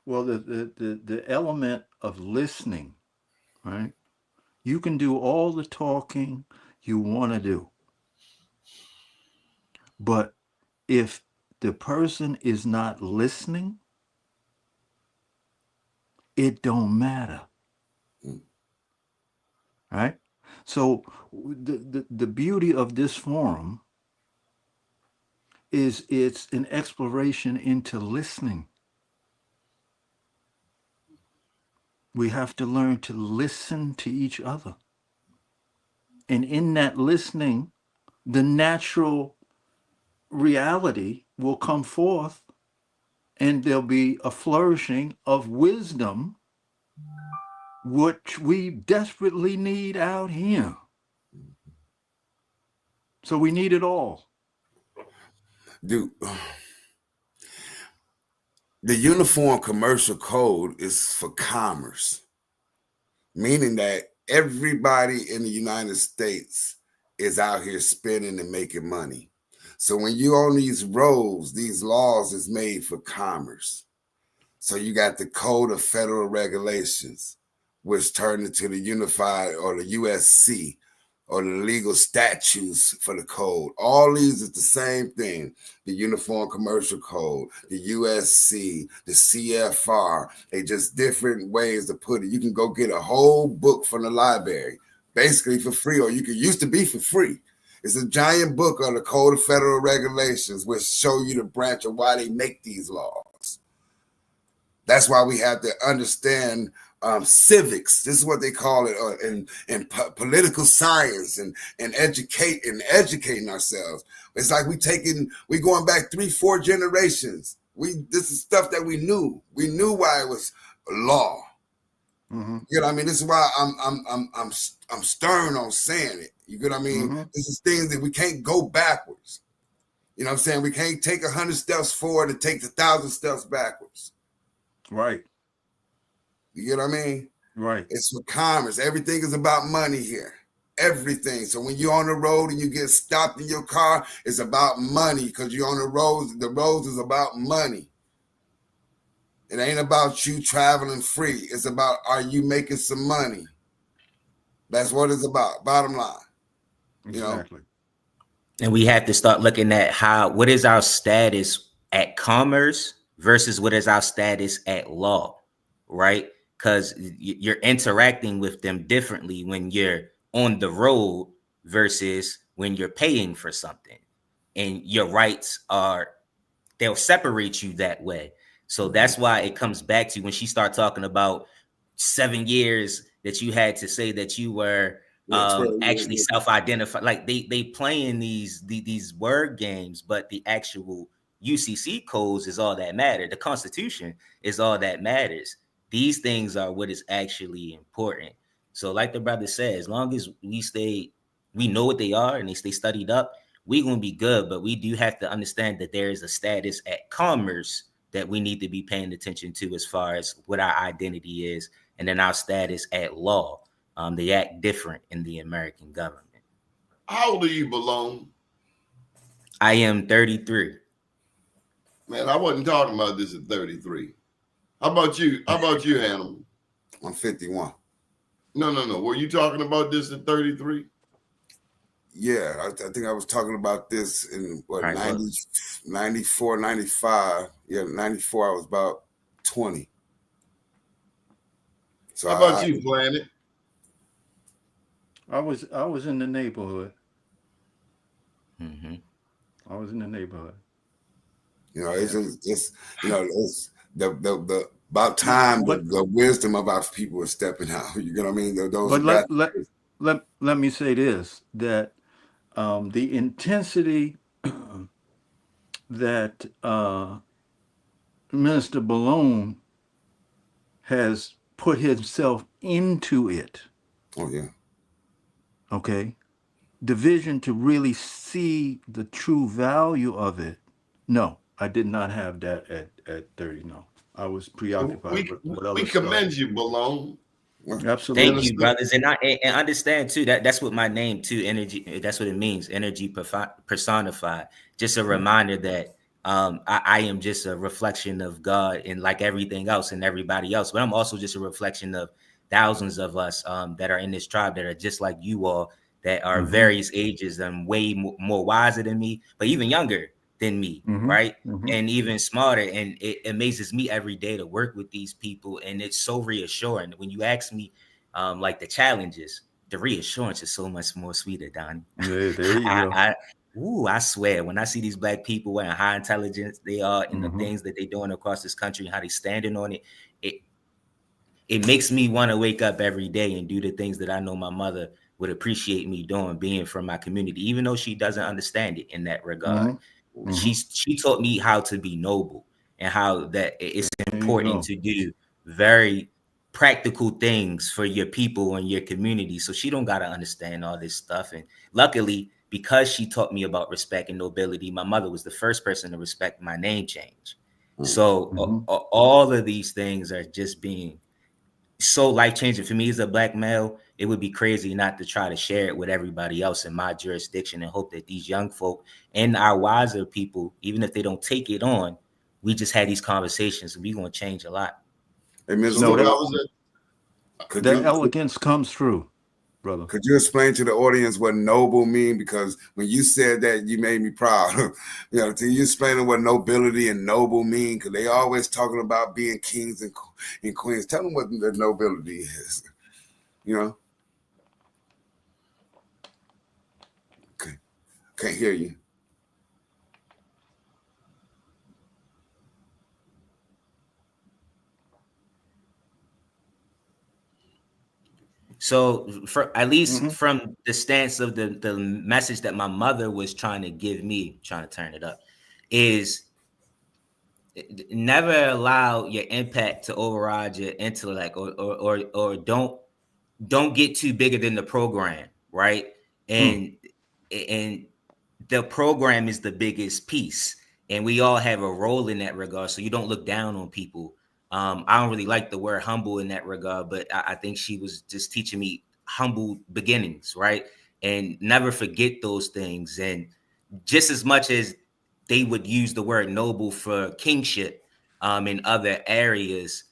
Well, the element of listening, right? You can do all the talking you want to do. But if the person is not listening, it don't matter. Right? So the beauty of this forum is it's an exploration into listening. We have to learn to listen to each other. And in that listening, the natural reality will come forth and there'll be a flourishing of wisdom, which we desperately need out here. So we need it all. Dude, the Uniform Commercial Code is for commerce, meaning that everybody in the United States is out here spending and making money. So when you own these roads, these laws is made for commerce. So you got the Code of Federal Regulations, which turned into the Unified or the USC or the legal statutes for the code. All these is the same thing. The Uniform Commercial Code, the USC, the CFR, they just different ways to put it. You can go get a whole book from the library, basically for free, or you can used to be for free. It's a giant book on the Code of Federal Regulations, which show you the branch of why they make these laws. That's why we have to understand civics. This is what they call it in political science and educating ourselves. It's like we going back 3-4 generations. This is stuff that we knew. We knew why it was law. Mm-hmm. You know what I mean? This is why I'm stern on saying it. You get what I mean? Mm-hmm. This is things that we can't go backwards. You know what I'm saying? We can't take 100 steps forward and take 1,000 steps backwards. Right. You get what I mean? Right. It's for commerce. Everything is about money here. Everything. So when you're on the road and you get stopped in your car, it's about money because you're on the roads. The roads is about money. It ain't about you traveling free. It's about, are you making some money? That's what it's about. Bottom line. Exactly. And we have to start looking at what is our status at commerce versus what is our status at law, right? Because you're interacting with them differently when you're on the road versus when you're paying for something. And your rights they'll separate you that way. So that's why it comes back to when she started talking about 7 years that you had to say that you were actually self-identified. Like they playing these word games, but the actual UCC codes is all that matters. The Constitution is all that matters. These things are what is actually important. So like the brother said, as long as we know what they are and they stay studied up, we're going to be good. But we do have to understand that there is a status at commerce that we need to be paying attention to as far as what our identity is. And then our status at law. They act different in the American government. How old do you belong? I am 33. Man, I wasn't talking about this at 33. How about you? How about you, Hannibal? I'm 51. No. Were you talking about this at 33? Yeah, I think I was talking about this in what, Right, 90, 94, 95. Yeah, 94, I was about 20. So How about you, Planet? I was in the neighborhood. Mm-hmm. I was in the neighborhood. You know, it's just you know, it's the about time But the wisdom of our people is stepping out. You know what I mean? Those but who got let me say this, that the intensity that Minister Balone has put himself into it, oh yeah. okay, the vision to really see the true value of it. No, I did not have that at 30. No, I was So preoccupied with we other stuff. commend you, Malone. Thank Absolutely. you, brothers, and and understand too that that's what my name too, energy. That's what it means, energy personified. Just a reminder that I am just a reflection of God, and like everything else and everybody else. But I'm also just a reflection of thousands of us that are in this tribe that are just like you all, that are Mm-hmm. various ages and way more wiser than me, but even younger than me, Mm-hmm. right? Mm-hmm. And even smarter. And it amazes me every day to work with these people. And it's so reassuring. When you ask me, like the challenges, the reassurance is so much more sweeter, Donnie. There you go. I swear, when I see these black people and how intelligent they are and the Mm-hmm. things that they're doing across this country and how they standing on it, it makes me want to wake up every day and do the things that I know my mother would appreciate me doing, being from my community, even though she doesn't understand it in that regard. Mm-hmm. She taught me how to be noble and how that it's There you important go. to do very practical things for your people and your community. So she don't gotta understand all this stuff. And luckily, because she taught me about respect and nobility, my mother was the first person to respect my name change. So Mm-hmm. all of these things are just being so life changing for me as a black male. It would be crazy not to try to share it with everybody else in my jurisdiction and hope that these young folk and our wiser people, even if they don't take it on, we just had these conversations and we're going to change a lot. Hey, So Mr. No, look, I that was could that you elegance comes through, brother. could you explain to the audience what noble mean? Because when you said that, you made me proud. You know, can you explain what nobility and noble mean? Because they always talking about being kings and queens. Tell them what the nobility is. You know, okay. Can't hear you. So for at least Mm-hmm. from the stance of the message that my mother was trying to give me, trying to turn it up, is never allow your impact to override your intellect, or don't get too bigger than the program, right? And the program is the biggest piece, and we all have a role in that regard. So you don't look down on people. I don't really like the word humble in that regard, but I think she was just teaching me humble beginnings, right? And never forget those things. And just as much as they would use the word noble for kingship in other areas,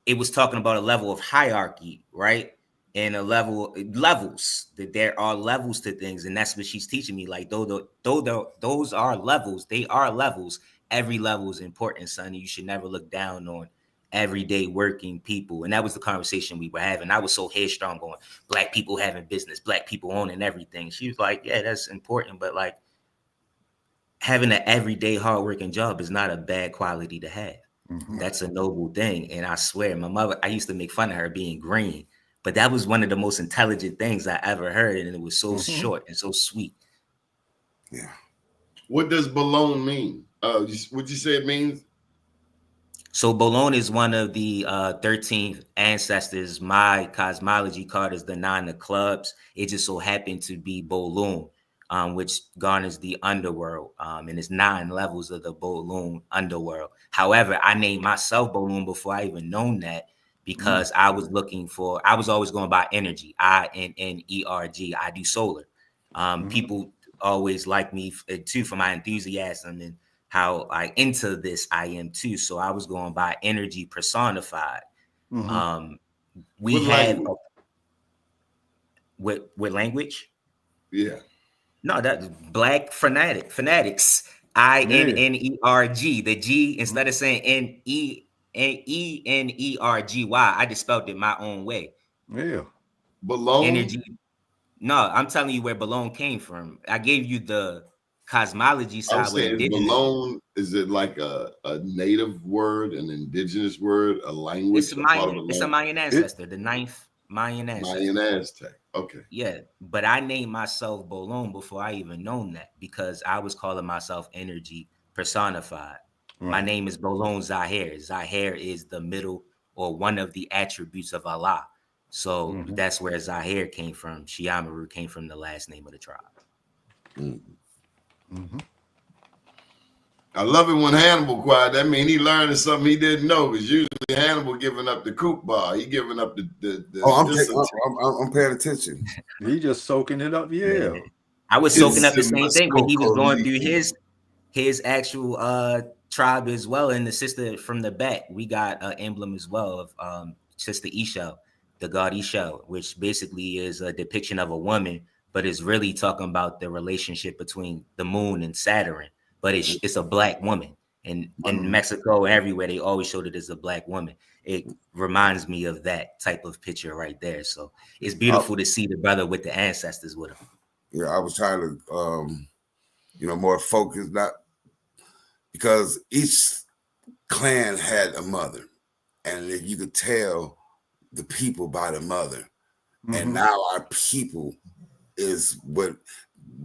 it was talking about a level of hierarchy, right? And a levels, that there are levels to things, and that's what she's teaching me. Like those are levels, they are levels. Every level is important, son. You should never look down on everyday working people. And that was the conversation we were having. I was so headstrong going, black people having business, black people owning everything. She was like, yeah, that's important, but like having an everyday hardworking job is not a bad quality to have. Mm-hmm. That's a noble thing. And I swear, my mother, I used to make fun of her being green, but that was one of the most intelligent things I ever heard. And it was so Mm-hmm. short and so sweet. Yeah. what does Balone mean? Would you say it means? So Bologna is one of the 13 ancestors. My cosmology card is the 9 of clubs. It just so happened to be Bologna, which garners the underworld. And it's 9 levels of the Bologna underworld. However, I named myself Bologna before I even known that, because I was always going by energy, INNERG. I do solar. People always like me too for my enthusiasm and how into this I am too. So I was going by energy personified. Mm-hmm. We What have language? with language. Yeah. No, that's black fanatics. INNERG. The G, instead of saying ENERGY, I just spelled it my own way. Yeah. Belong. Energy. No, I'm telling you where belong came from. I gave you the cosmology I'm side with saying indigenous. belong. Is it like a native word, an indigenous word, a language? It's a Mayan ancestor, the ninth Mayan ancestor. Mayan Aztec. Okay. Yeah, but I named myself Bolon before I even known that, because I was calling myself energy personified. Right. My name is Bolon Zahir. Zahir is the middle or one of the attributes of Allah. So that's where Zahir came from. Shiamaru came from the last name of the tribe. I love it when Hannibal quiet. That means he learning something he didn't know. Because usually Hannibal giving up the coop bar. He giving up the I'm paying attention. He just soaking it up. Yeah. I was soaking up the same thing, but he was going through his actual tribe as well. And the sister from the back, we got an emblem as well of Sister Isha, the god Isha, which basically is a depiction of a woman, but it's really talking about the relationship between the moon and Saturn. But it's a black woman. And in Mexico, everywhere, they always showed it as a black woman. It reminds me of that type of picture right there. So it's beautiful to see the brother with the ancestors with him. Yeah, I was trying to, more focused, not because each clan had a mother, and if you could tell the people by the mother, and now our people is what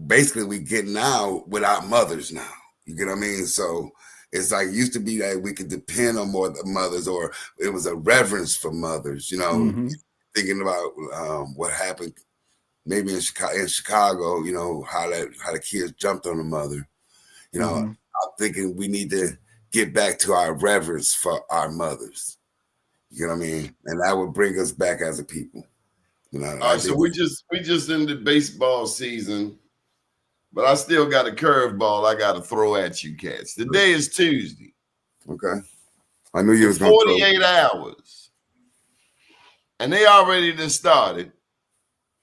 basically we get now with our mothers now. You get what I mean? So it's like used to be that we could depend on more the mothers, or it was a reverence for mothers. Thinking about what happened. Maybe in Chicago, how the kids jumped on the mother. I'm thinking we need to get back to our reverence for our mothers. You know what I mean? And that would bring us back as a people. All right, so we just in the baseball season, but I still got a curveball I got to throw at you cats. Today is Tuesday. Okay. I knew you was going to 48 hours. And they already done started.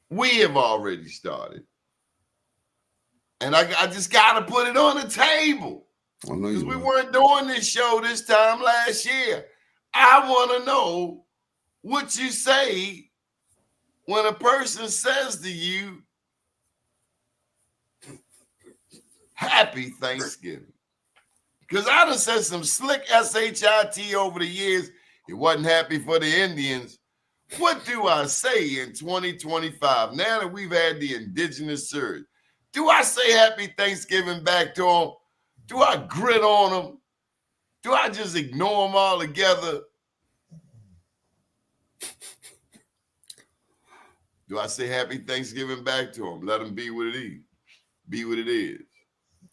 We have already started. And I just got to put it on the table. Because we weren't doing this show this time last year. I want to know what you say when a person says to you, Happy Thanksgiving. Because I done said some slick SHIT over the years. It wasn't happy for the Indians. What do I say in 2025? Now that we've had the Indigenous Series, do I say Happy Thanksgiving back to them? Do I grit on them? Do I just ignore them altogether? Do I say Happy Thanksgiving back to them? Let them be what it is. Be what it is.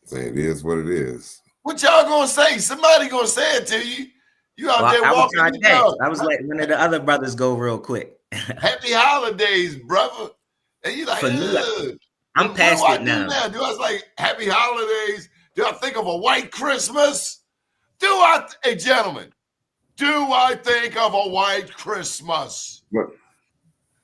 Say it is what it is. What y'all gonna say? Somebody gonna say it to you. You out there walking the dog. I was letting one of the other brothers go real quick. Happy holidays, brother. And you like, I'm past it now. Do I like Happy Holidays? Do I think of a white Christmas? Hey, gentlemen, do I think of a white Christmas?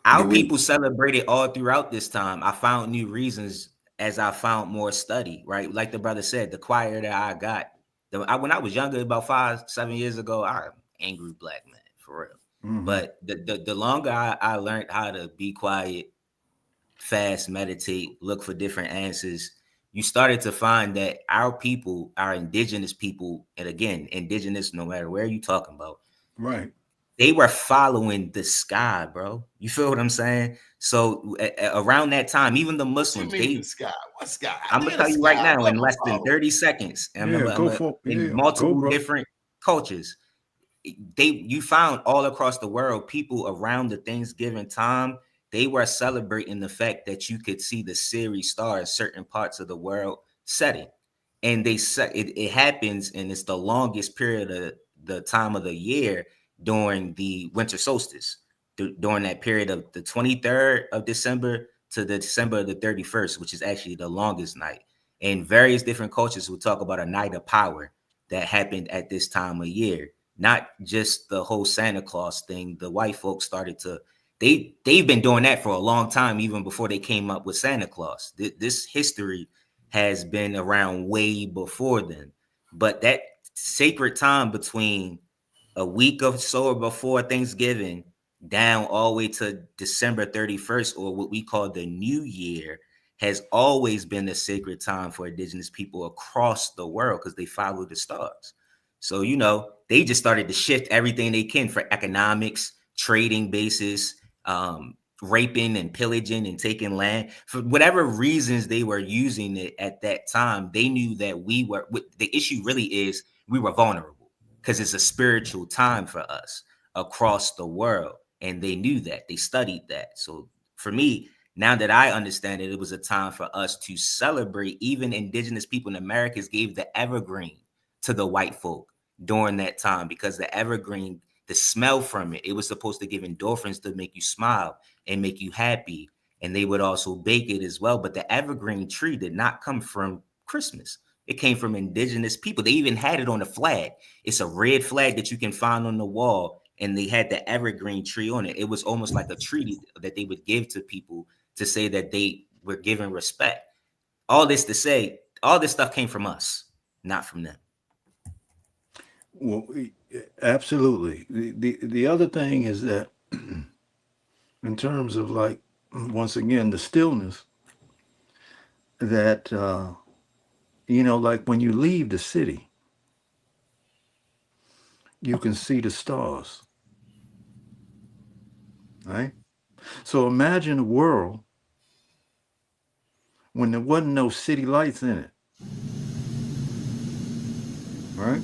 Our people celebrated all throughout this time. I found new reasons as I found more study, right? Like the brother said, the quieter that I got, when I was younger, about 5-7 years ago, I'm an angry black man, for real. But the longer I learned how to be quiet, fast, meditate, look for different answers, you started to find that our people, our indigenous people, and again, indigenous, no matter where you talking about, right? They were following the sky, bro. You feel what I'm saying? So around that time, even the Muslims, the sky. What sky? I'm gonna tell you right now in less than 30 seconds. In multiple different cultures, you found all across the world people around the Thanksgiving time. They were celebrating the fact that you could see the Series stars, certain parts of the world setting, and it happens, and it's the longest period of the time of the year during the winter solstice, during that period of the 23rd of December to the December the 31st, which is actually the longest night. And various different cultures will talk about a night of power that happened at this time of year. Not just the whole Santa Claus thing. The white folks started to they've been doing that for a long time, even before they came up with Santa Claus. This history has been around way before then. But that sacred time between a week or so before Thanksgiving down all the way to December 31st, or what we call the New Year, has always been a sacred time for indigenous people across the world because they follow the stars. So, you know, they just started to shift everything they can for economics, trading basis, raping and pillaging and taking land. For whatever reasons they were using it at that time, they knew that the issue really is we were vulnerable because it's a spiritual time for us across the world. And they knew that. They studied that. So for me, now that I understand it, it was a time for us to celebrate. Even indigenous people in America gave the evergreen to the white folk during that time, because the evergreen, the smell from it, it was supposed to give endorphins to make you smile and make you happy. And they would also bake it as well. But the evergreen tree did not come from Christmas. It came from indigenous people. They even had it on the flag. It's a red flag that you can find on the wall. And they had the evergreen tree on it. It was almost like a treaty that they would give to people to say that they were given respect. All this to say, all this stuff came from us, not from them. Well, absolutely. The other thing is that in terms of, like, once again, the stillness, that you know, like when you leave the city, you can see the stars, right? So imagine a world when there wasn't no city lights in it, right?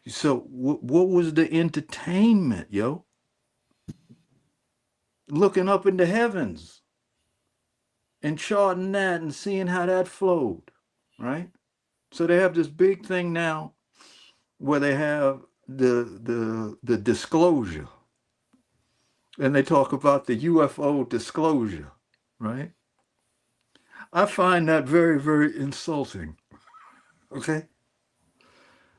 So what was the entertainment, yo? Looking up in the heavens and charting that and seeing how that flowed, right? So they have this big thing now where they have the disclosure, and they talk about the UFO disclosure, right? I find that very, very insulting, okay?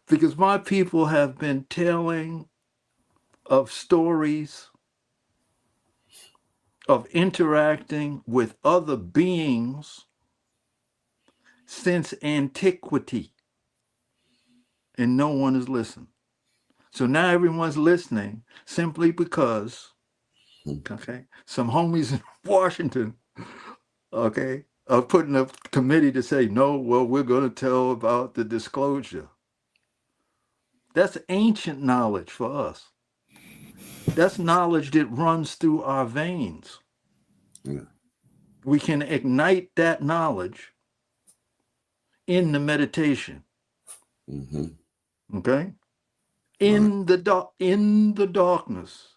Because my people have been telling of stories of interacting with other beings since antiquity, and no one has listened. So now everyone's listening simply because, okay, some homies in Washington, okay, are putting a committee to say, no, well, we're going to tell about the disclosure. That's ancient knowledge for us. That's knowledge that runs through our veins. Yeah. We can ignite that knowledge in the meditation. Okay? In the darkness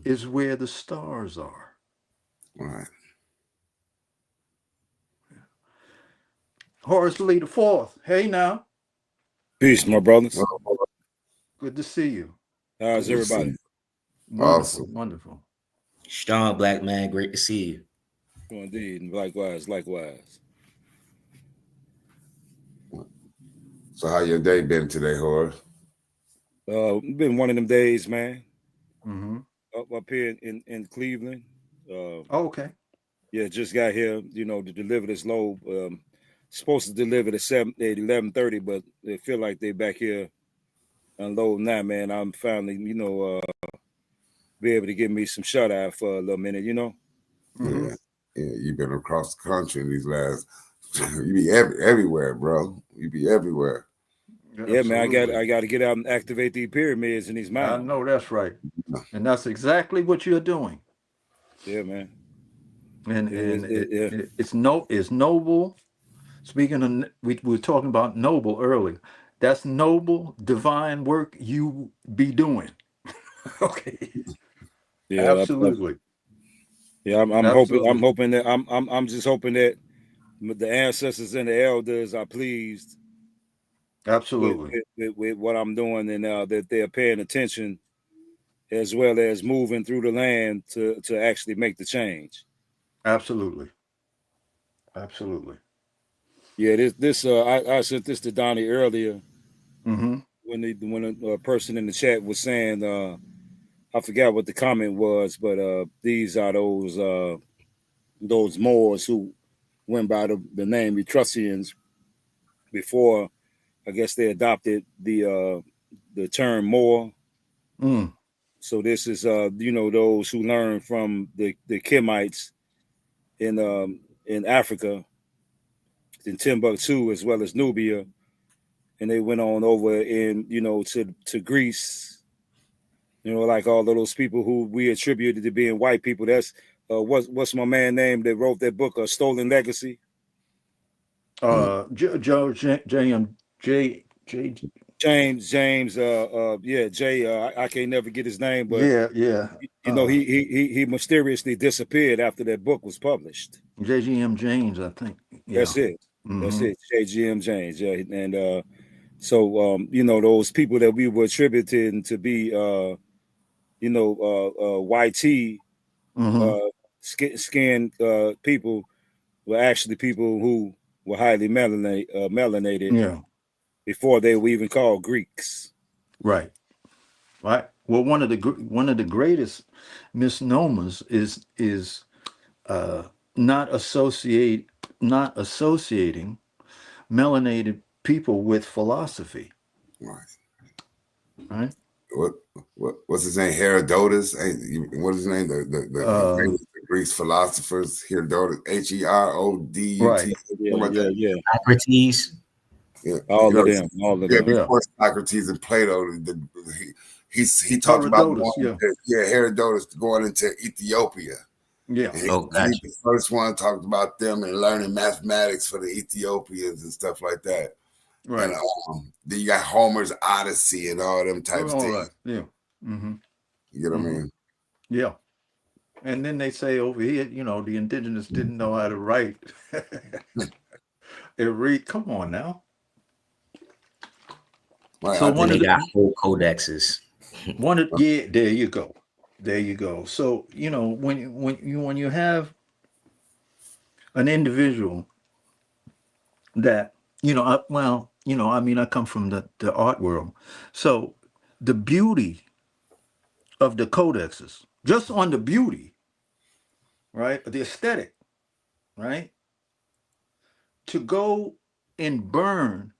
is where the stars are. Right. Horace Lee the Fourth. Hey now. Peace, my brothers. Good to see you. How's everybody? Wonderful, Awesome. wonderful. Strong black man, great to see you. Oh, indeed, and likewise. So how your day been today, Horace? Been one of them days, man. Mm-hmm. Up here in Cleveland. Oh, okay. Yeah, just got here, you know, to deliver this load. Supposed to deliver at 11:30, but they feel like they back here unloading now, man. I'm finally, you know, be able to give me some shut eye for a little minute, you know. Mm-hmm. Yeah, you've been across the country in these last. You be everywhere, bro. You be everywhere. Yeah, man. I got to get out and activate these pyramids and these mountains. I know that's right, and that's exactly what you're doing. Yeah, man. And it's noble. Speaking of, we were talking about noble earlier. That's noble, divine work you be doing. Okay. Yeah, absolutely. I'm Absolutely. hoping that I'm just hoping that the ancestors and the elders are pleased. Absolutely. With what I'm doing, and that they're paying attention, as well as moving through the land to actually make the change. Absolutely. Yeah, this I sent this to Donnie earlier. Mm-hmm. When a person in the chat was saying I forgot what the comment was, but these are those Moors who went by the name Etruscans before, I guess, they adopted the term Moor. Mm. So this is those who learned from the Kemites in Africa, in Timbuktu as well as Nubia, and they went on over to Greece. Like all of those people who we attributed to being white people. That's what's my man name that wrote that book, Stolen Legacy? Joe James, Jay. I can't never get his name, but yeah. He mysteriously disappeared after that book was published. JGM James, I think. Yeah. That's it. Mm-hmm. That's it. JGM James. Yeah, and so those people that we were attributing to be YT skinned people were actually people who were highly melanated before they were even called Greeks. Right. Well, one of the greatest misnomers is not associating melanated people with philosophy. Right. What's his name? Herodotus. What is his name? The Greek philosophers. Herodotus. Herodut. Right. Yeah. Socrates. Yeah. All of them. Before Socrates and Plato, he talked about Herodotus going into Ethiopia. Yeah. He's the first one talked about them and learning mathematics for the Ethiopians and stuff like that. Right. And then you got Homer's Odyssey and all them types of things. Right. Yeah. Mm-hmm. You get what I mean? Yeah. And then they say over here, the indigenous didn't know how to write. Come on now. Right. So they got whole codexes. There you go. So when you have an individual that I come from the art world, so the beauty of the codexes, just on the beauty, right, the aesthetic, right, to go and burn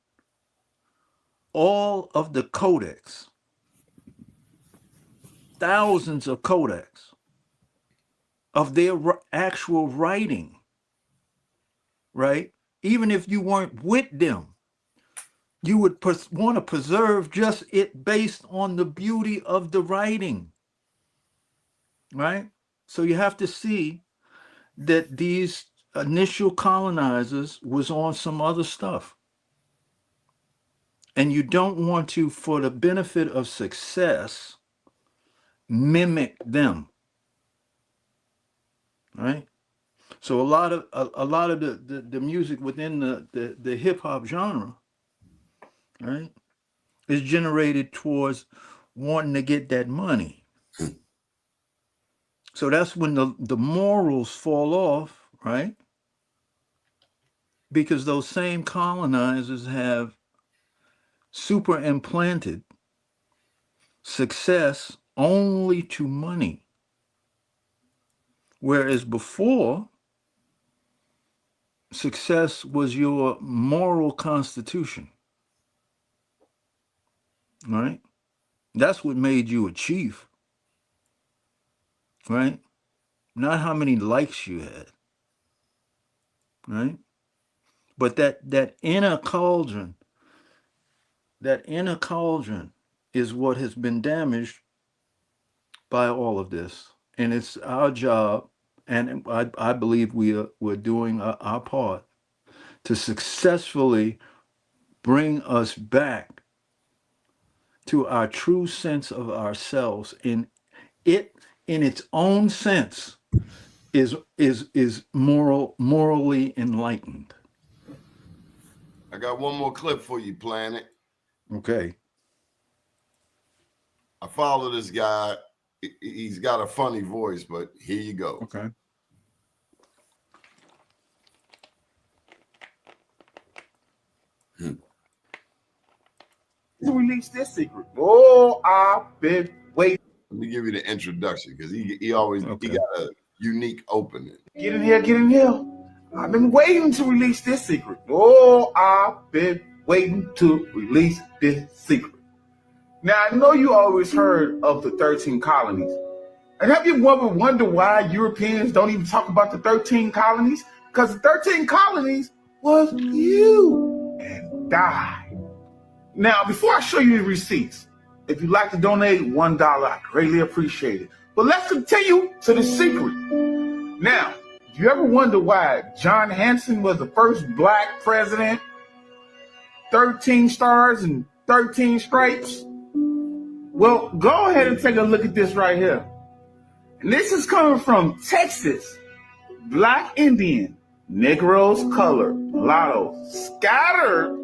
all of the codex, thousands of codex of their actual writing, right? Even if you weren't with them, you would want to preserve just it based on the beauty of the writing, right? So you have to see that these initial colonizers was on some other stuff. And you don't want to, for the benefit of success, mimic them, right? So a lot of the music within the hip hop genre, right, is generated towards wanting to get that money. So that's when the morals fall off, right? Because those same colonizers have super implanted success only to money. Whereas before, success was your moral constitution, right? That's what made you a chief, right? Not how many likes you had, right? But that inner cauldron is what has been damaged by all of this. And it's our job, and I believe we're doing our part to successfully bring us back to our true sense of ourselves. In its own sense is morally enlightened. I got one more clip for you, Planet. Okay. I follow this guy. He's got a funny voice, but here you go. Okay. To release this secret. Oh, I've been waiting. Let me give you the introduction because he always he got a unique opening. Get in here, get in here. I've been waiting to release this secret. Oh, I've been waiting to release this secret. Now, I know you always heard of the 13 colonies. And have you ever wondered why Europeans don't even talk about the 13 colonies? Because the 13 colonies was you and I. Now, before I show you the receipts, if you'd like to donate $1, I greatly appreciate it. But let's continue to the secret. Now, do you ever wonder why John Hanson was the first black president? 13 stars and 13 stripes? Well, go ahead and take a look at this right here. And this is coming from Texas. Black Indian, Negroes, colored, mulattoes, scattered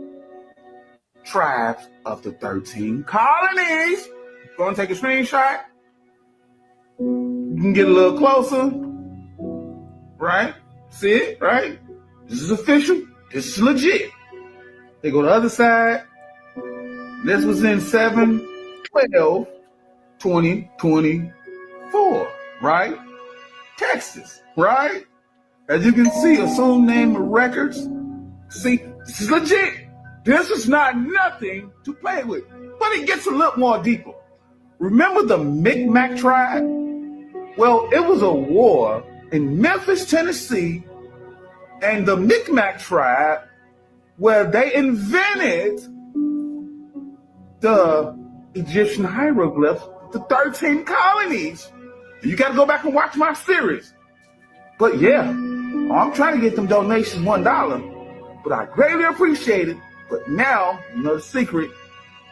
tribes of the 13 colonies. Go and take a screenshot. You can get a little closer. Right? See it? Right? This is official. This is legit. They go to the other side. This was in 7/12/2024. Right? Texas. Right? As you can see, assumed name of records. See, this is legit. This is not nothing to play with. But it gets a little more deeper. Remember the Micmac tribe? Well, it was a war in Memphis, Tennessee, and the Micmac tribe, where they invented the Egyptian hieroglyphs, the 13 colonies. You got to go back and watch my series. But yeah, I'm trying to get them donations $1, but I greatly appreciate it. But now, you know the secret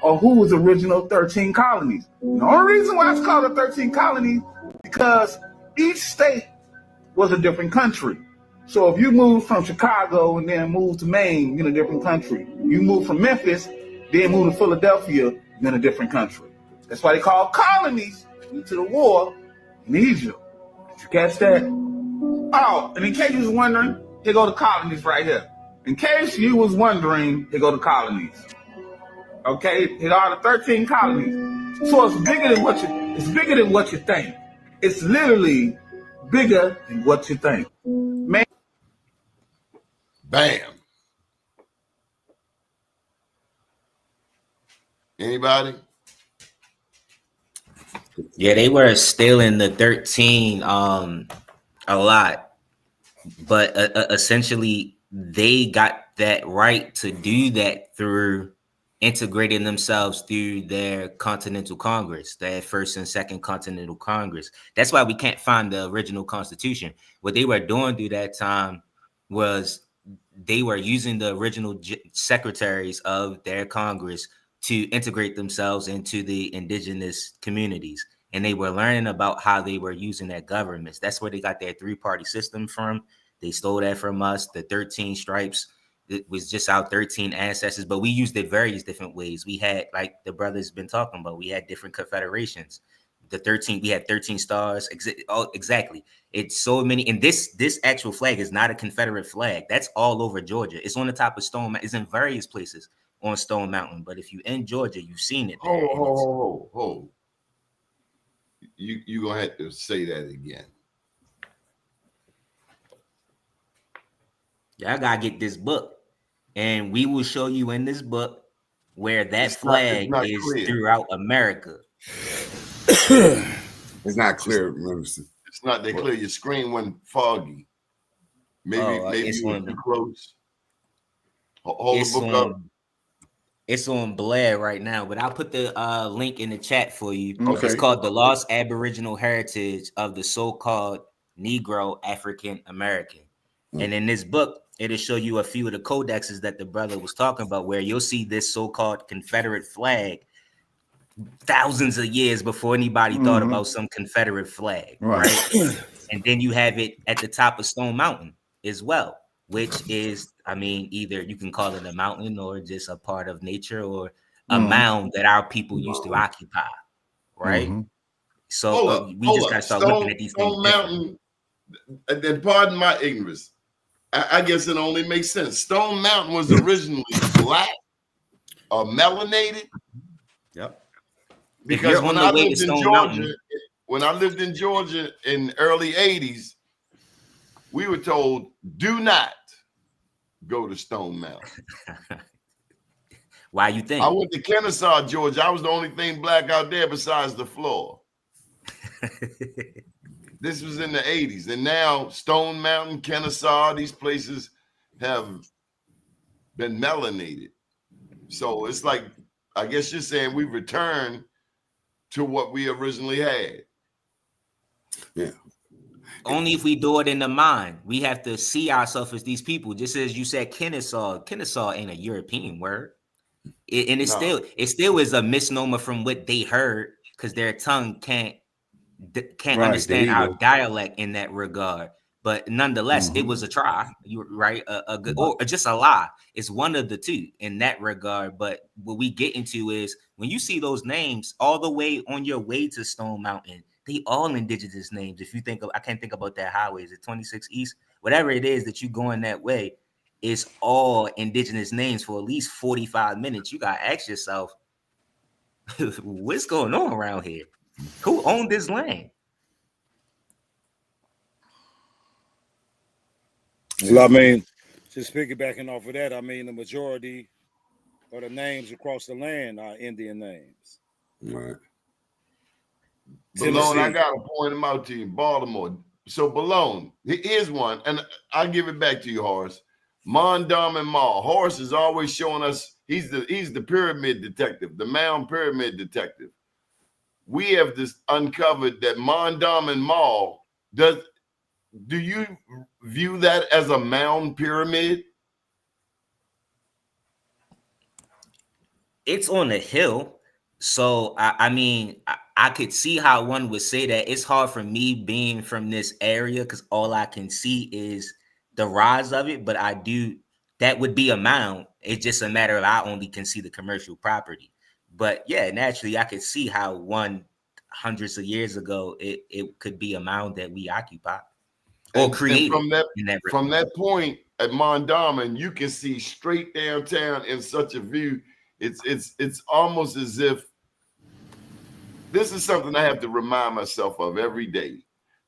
of who was the original 13 colonies. The only reason why it's called the 13 colonies because each state was a different country. So if you move from Chicago and then move to Maine, you're in a different country. You move from Memphis, then move to Philadelphia, you're in a different country. That's why they call colonies due to the war in Egypt. Did you catch that? Oh, and in case you was wondering, here go the colonies right here. In case you was wondering, here go the colonies. Okay, here are the 13 colonies. So it's bigger than what you think. It's literally bigger than what you think. Man. Bam. Anybody? Yeah, they were still in the 13 a lot, but essentially they got that right to do that through integrating themselves through their Continental Congress, their first and second Continental Congress. That's why we can't find the original Constitution. What they were doing through that time was they were using the original secretaries of their Congress to integrate themselves into the indigenous communities. And they were learning about how they were using their governments. That's where they got their three-party system from. They stole that from us. The 13 stripes, it was just our 13 ancestors, but we used it various different ways. We had, like the brother's been talking about, we had different confederations. We had 13 stars. Exactly. It's so many. And this actual flag is not a Confederate flag. That's all over Georgia. It's on the top of Stone Mountain. It's in various places on Stone Mountain. But if you're in Georgia, you've seen it there. Oh. You gonna have to say that again. Y'all gotta get this book, and we will show you in this book where that flag is clear throughout America. It's not clear, Minister. It's not that clear. Your screen went foggy. Maybe you were too close. Hold the book up. It's on Blair right now, but I'll put the link in the chat for you. Okay. It's called The Lost Aboriginal Heritage of the So-Called Negro African American. And in this book, it'll show you a few of the codexes that the brother was talking about, where you'll see this so-called Confederate flag thousands of years before anybody thought about some Confederate flag, right? And then you have it at the top of Stone Mountain as well, which is, I mean, either you can call it a mountain or just a part of nature or a mound that our people used to occupy, right? So we just got to start looking at these things. Stone Mountain, and pardon my ignorance, I guess it only makes sense. Stone Mountain was originally black or melanated. Yep. If Because you're on the way to Stone Mountain, when I lived in Georgia in early 80s, we were told, do not go to Stone Mountain. why you think? I went to Kennesaw, Georgia. I was the only thing black out there besides the floor. This was in the 80s. And now Stone Mountain, Kennesaw, these places have been melanated. So it's like, I guess you're saying we return to what we originally had. Yeah. Only if we do it in the mind. We have to see ourselves as these people. Just as you said, Kennesaw ain't a European word. It still is a misnomer from what they heard, because their tongue can't understand our dialect in that regard. But nonetheless, it was a try. You're right, a good, or just a lie. It's one of the two in that regard. But what we get into is when you see those names all the way on your way to Stone Mountain, they all indigenous names. If you think of, I can't think about that highway. Is it 26 East? Whatever it is that you going that way, it's all indigenous names for at least 45 minutes. You gotta ask yourself, what's going on around here? Who owned this land? Well, I mean, just piggybacking off of that, I mean, the majority of the names across the land are Indian names. Right. Balone, I got to point him out to you. Baltimore. So Balone, here's one, and I'll give it back to you, Horace. Mondam and Maul. Horace is always showing us he's the pyramid detective, the mound pyramid detective. We have this uncovered that Mondam and Maul do you view that as a mound pyramid? It's on a hill. So, I mean, I could see how one would say that. It's hard for me being from this area because all I can see is the rise of it. But that would be a mound. It's just a matter of I only can see the commercial property. But yeah, naturally, I could see how hundreds of years ago, it could be a mound that we occupy. Or created. And from that point at Mondawmin, you can see straight downtown in such a view. It's almost as if this is something I have to remind myself of every day.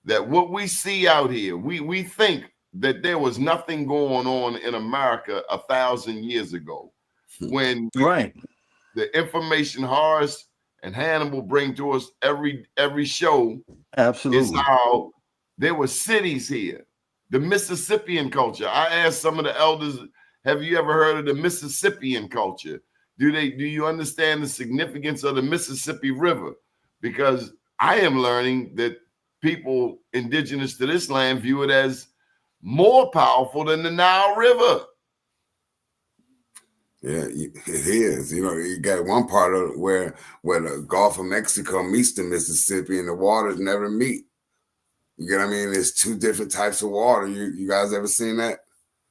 That what we see out here, we think that there was nothing going on in America 1,000 years ago, when the information Horace and Hannibal bring to us every show. Absolutely. Is how there were cities here. The Mississippian culture. I asked some of the elders, have you ever heard of the Mississippian culture? Do you understand the significance of the Mississippi River? Because I am learning that people indigenous to this land view it as more powerful than the Nile River. Yeah, it is. You know, you got one part of where the Gulf of Mexico meets the Mississippi and the waters never meet. You get what I mean? There's two different types of water. You guys ever seen that?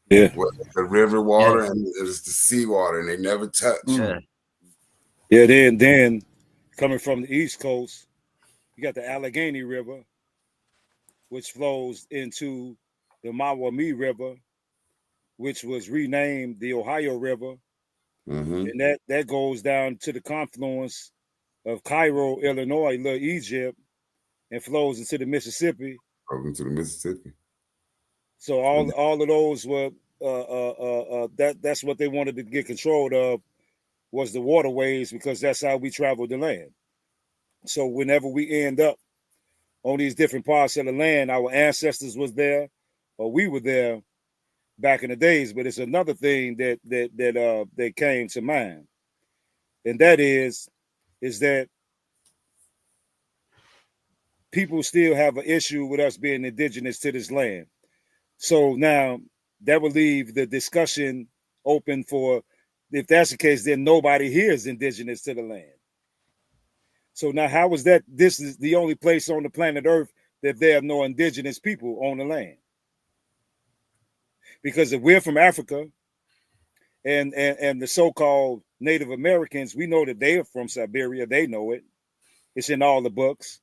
Yeah. Where the river water and there's the sea water, and they never touch. Yeah. Yeah. Then coming from the East Coast, you got the Allegheny River, which flows into the Maumee River, which was renamed the Ohio River, and that goes down to the confluence of Cairo, Illinois, Little Egypt, and flows into the Mississippi. Into the Mississippi. So all of those were that's what they wanted to get control of, was the waterways, because that's how we traveled the land. So whenever we end up on these different parts of the land, our ancestors was there, or we were there back in the days. But it's another thing that came to mind, and that is that people still have an issue with us being indigenous to this land. So now that will leave the discussion open for, if that's the case, then nobody here is indigenous to the land. So now how is that this is the only place on the planet Earth that there are no indigenous people on the land? Because if we're from Africa and the so-called Native Americans, we know that they are from Siberia. They know it. It's in all the books.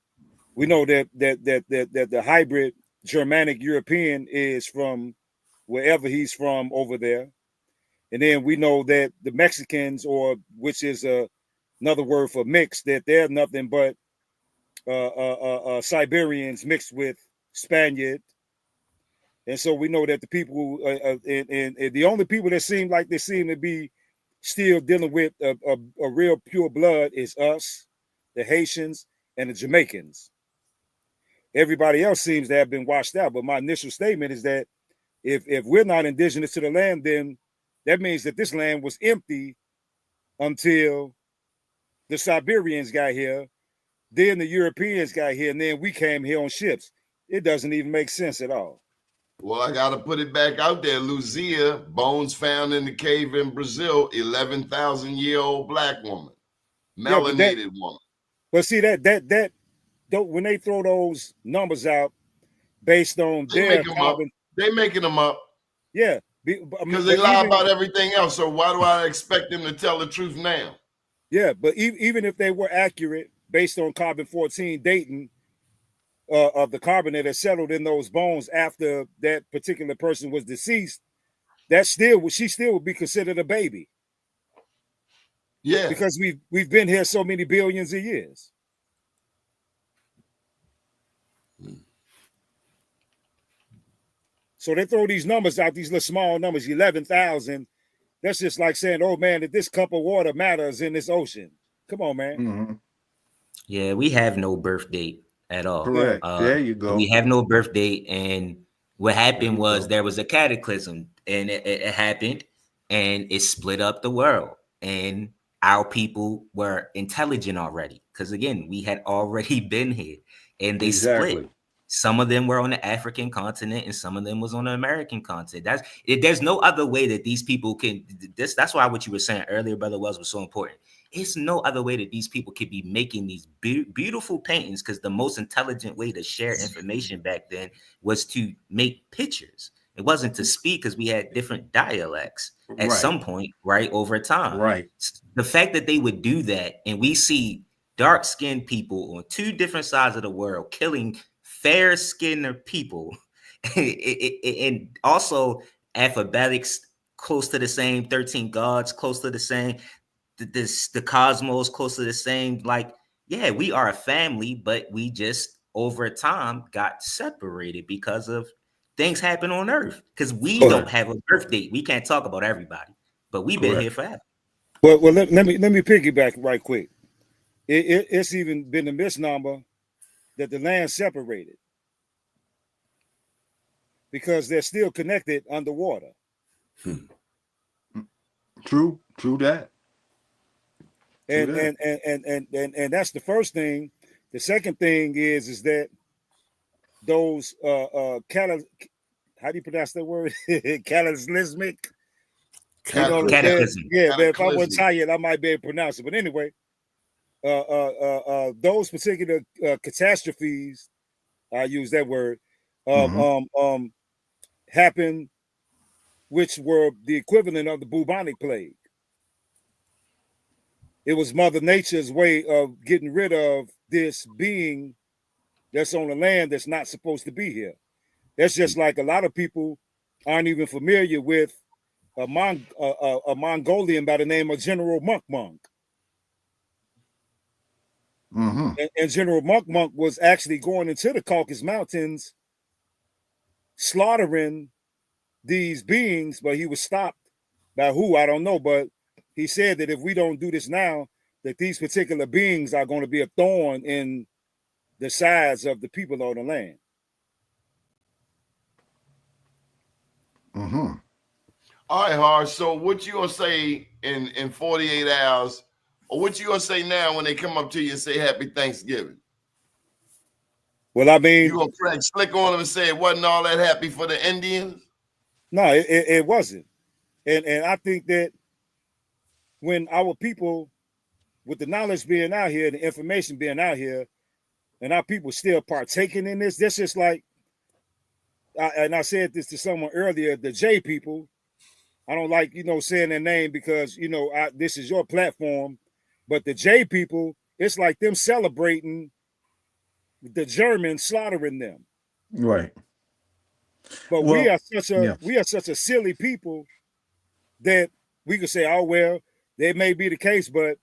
We know that the hybrid Germanic European is from wherever he's from over there. And then we know that the Mexicans, or which is a another word for mixed, that they're nothing but Siberians mixed with Spaniard. And so we know that the people, and the only people that seem like they seem to be still dealing with a real pure blood is us, the Haitians, and the Jamaicans. Everybody else seems to have been washed out. But my initial statement is that if we're not indigenous to the land, then that means that this land was empty until the Siberians got here, then the Europeans got here, and then we came here on ships. It doesn't even make sense at all. Well, I got to put it back out there. Luzia, bones found in the cave in Brazil, 11,000-year-old black woman, melanated woman. But see, that when they throw those numbers out based on their carbon, they making them up. Yeah. Because they lie about everything else. So why do I expect them to tell the truth now? Yeah, but even if they were accurate based on carbon-14 dating of the carbon that has settled in those bones after that particular person was deceased, she still would be considered a baby. Yeah. Because we've been here so many billions of years. So they throw these numbers out, these little small numbers, 11,000. That's just like saying, oh man, that this cup of water matters in this ocean. Come on, man. Mm-hmm. Yeah, we have no birth date at all. Correct. There you go. We have no birth date. And what happened was there was a cataclysm, and it happened, and it split up the world. And our people were intelligent already. Because again, we had already been here, and they split. Some of them were on the African continent, and some of them was on the American continent. There's no other way that these people can. That's why what you were saying earlier, Brother Wells, was so important. It's no other way that these people could be making these beautiful paintings, because the most intelligent way to share information back then was to make pictures. It wasn't to speak, because we had different dialects at some point, right, over time. Right. The fact that they would do that, and we see dark-skinned people on two different sides of the world killing fair-skinned people, and also alphabetics close to the same, 13 gods close to the same, the cosmos close to the same. Like, yeah, we are a family, but we just over time got separated because of things happen on Earth. Because we don't have a birth date. We can't talk about everybody, but we've been here forever. Well, let me piggyback right quick. It's even been a misnomer that the land separated, because they're still connected underwater. True that. And that's the first thing. The second thing is that those how do you pronounce that word? Cataclysmic. Cataclysm. Yeah, but if I wasn't tired, I might be able to pronounce it. But anyway, those particular catastrophes, I use that word, happened, which were the equivalent of the bubonic plague. It was Mother Nature's way of getting rid of this being that's on the land that's not supposed to be here. That's just like a lot of people aren't even familiar with a Mongolian by the name of General Monk. Mm-hmm. And General Monk was actually going into the Caucasus Mountains, slaughtering these beings, but he was stopped by who, I don't know, but he said that if we don't do this now, that these particular beings are going to be a thorn in the sides of the people on the land. Mm-hmm. All right, Harsh. So what you gonna say in 48 hours, or what you gonna say now when they come up to you and say Happy Thanksgiving? Well, I mean, you gonna crack slick on them and say it wasn't all that happy for the Indians? No, it wasn't. And I think that when our people, with the knowledge being out here, the information being out here, and our people still partaking in this, that's just like, I said this to someone earlier, the J people. I don't like, saying their name because, this is your platform, but the J people, it's like them celebrating the Germans slaughtering them. Right. But we are such a silly people that we could say, oh, well, that may be the case, but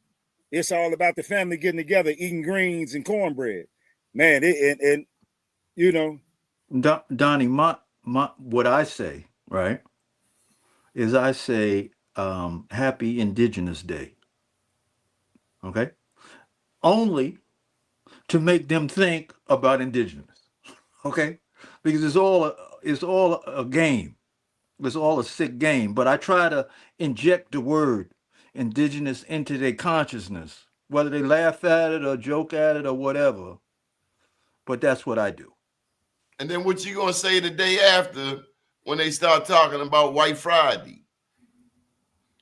It's all about the family getting together, eating greens and cornbread, man. And you know, Donnie, my what I say, right, is I say Happy Indigenous Day. Okay, only to make them think about indigenous. Okay, because it's all a game. It's all a sick game. But I try to inject the word indigenous into their consciousness, whether they laugh at it or joke at it or whatever. But that's what I do. And then what you gonna say the day after when they start talking about White Friday?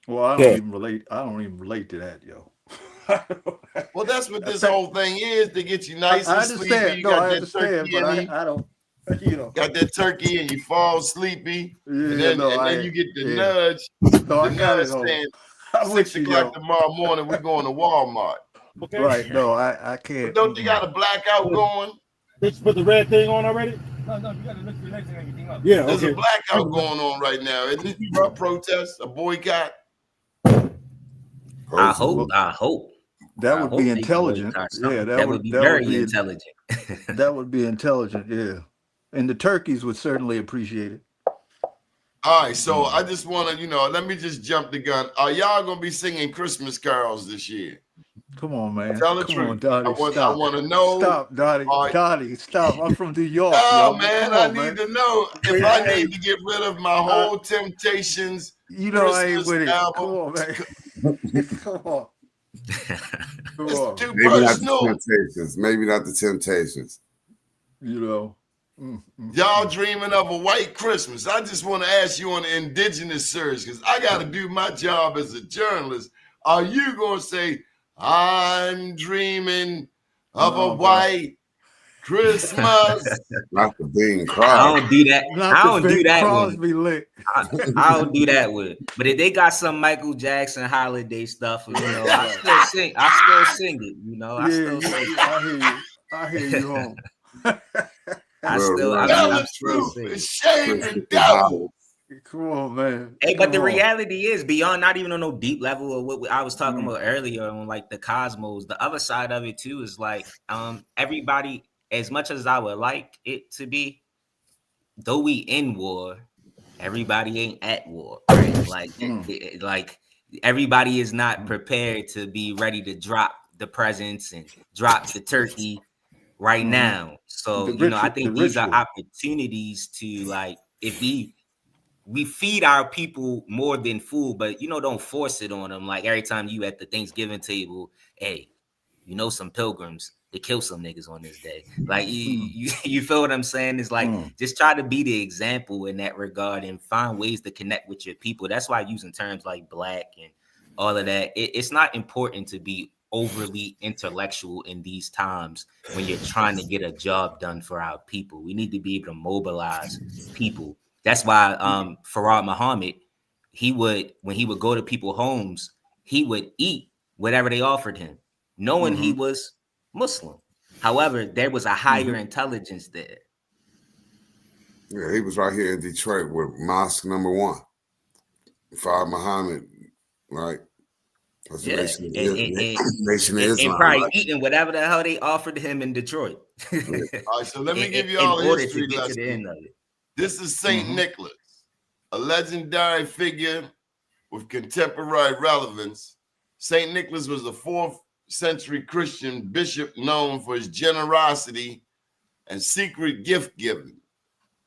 Well, I don't even relate. I don't even relate to that, yo. Well, that's what this whole thing is, to get you nice I and sleepy. understand. You No, got I that understand, turkey but and I don't. You know. got that turkey and you fall sleepy, and Yeah, then no, you get the yeah. nudge. No, I The got it nudge on. saying I'm with 6 you, o'clock yo. tomorrow morning we're going to Walmart. okay. Right. No, I But can't. don't you got a blackout going? Did you put the red thing on already? No, you got to lift your legs and everything up. Yeah, There's okay. a blackout going on right now, isn't it? A protest, a boycott. I hope. Well, I hope. that I would hope be they intelligent. boycott Yeah, something. That would be that would very be intelligent. that would be intelligent. Yeah, and the turkeys would certainly appreciate it. All right, so I just want to, let me just jump the gun. Are y'all gonna be singing Christmas carols this year? Come on, man. Tell the Come on, truth. I Dottie. Stop. want to know. Stop, Dottie. All right. Dottie, stop. I'm from New York, Oh yo. man, Come I on, need man. to know if I need to get rid of my whole Temptations You know I ain't Christmas with it. album. Come on, man. Come on. Come It's on. too Maybe not personal. the Temptations. Maybe not the Temptations. You know. Y'all dreaming of a white Christmas. I just want to ask you on the Indigenous Series, because I got to do my job as a journalist. Are you going to say, I'm dreaming of a white Christmas? Not the Bing I Crosby. don't do that. Not I the don't do Bing that Crosby one. lick. I don't do that one. But if they got some Michael Jackson holiday stuff, I still sing. I still sing it. I still sing it. I hear you. I hear you home. I still sing. It's shame the devil. Come on, man. Hey, but the Come on. reality is, beyond not even on no deep level of what I was talking about earlier on, like the cosmos, the other side of it too is like everybody, as much as I would like it to be, though we in war, everybody ain't at war, right? Like everybody is not prepared to be ready to drop the presents and drop the turkey right now. So I think these are opportunities to, like, if we feed our people more than food, but don't force it on them. Like every time you at the Thanksgiving table, hey, some pilgrims, they kill some niggas on this day. Like you feel what I'm saying? It's like just try to be the example in that regard and find ways to connect with your people. That's why using terms like black and all of that, it's not important to be overly intellectual in these times when you're trying to get a job done for our people. We need to be able to mobilize people. That's why Farad Muhammad, when he would go to people's homes, he would eat whatever they offered him, knowing he was Muslim. However, there was a higher intelligence there. Yeah, he was right here in Detroit with Mosque Number 1. Farad Muhammad, right? That's the Nation of Islam. And probably eating whatever the hell they offered him in Detroit. All right, so let me give you all a history lesson. To the end of it. This is Saint Nicholas, a legendary figure with contemporary relevance. Saint Nicholas was a 4th century Christian bishop known for his generosity and secret gift giving.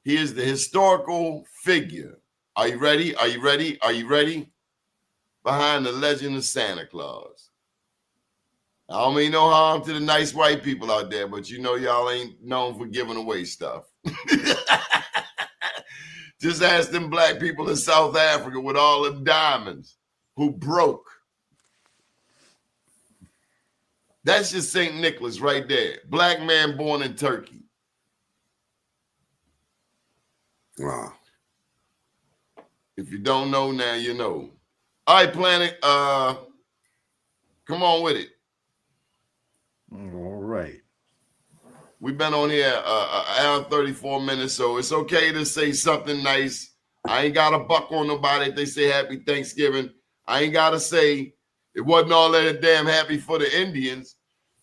He is the historical figure. Are you ready? Are you ready? Are you ready? Behind the legend of Santa Claus. I don't mean no harm to the nice white people out there, but y'all ain't known for giving away stuff. Just ask them black people in South Africa with all them diamonds who broke. That's just St. Nicholas right there. Black man born in Turkey. Wow. If you don't know now, you know. All right, Planet. Come on with it. All right. We've been on here an hour 34 minutes, so it's okay to say something nice. I ain't got to buck on nobody if they say Happy Thanksgiving. I ain't got to say, it wasn't all that damn happy for the Indians.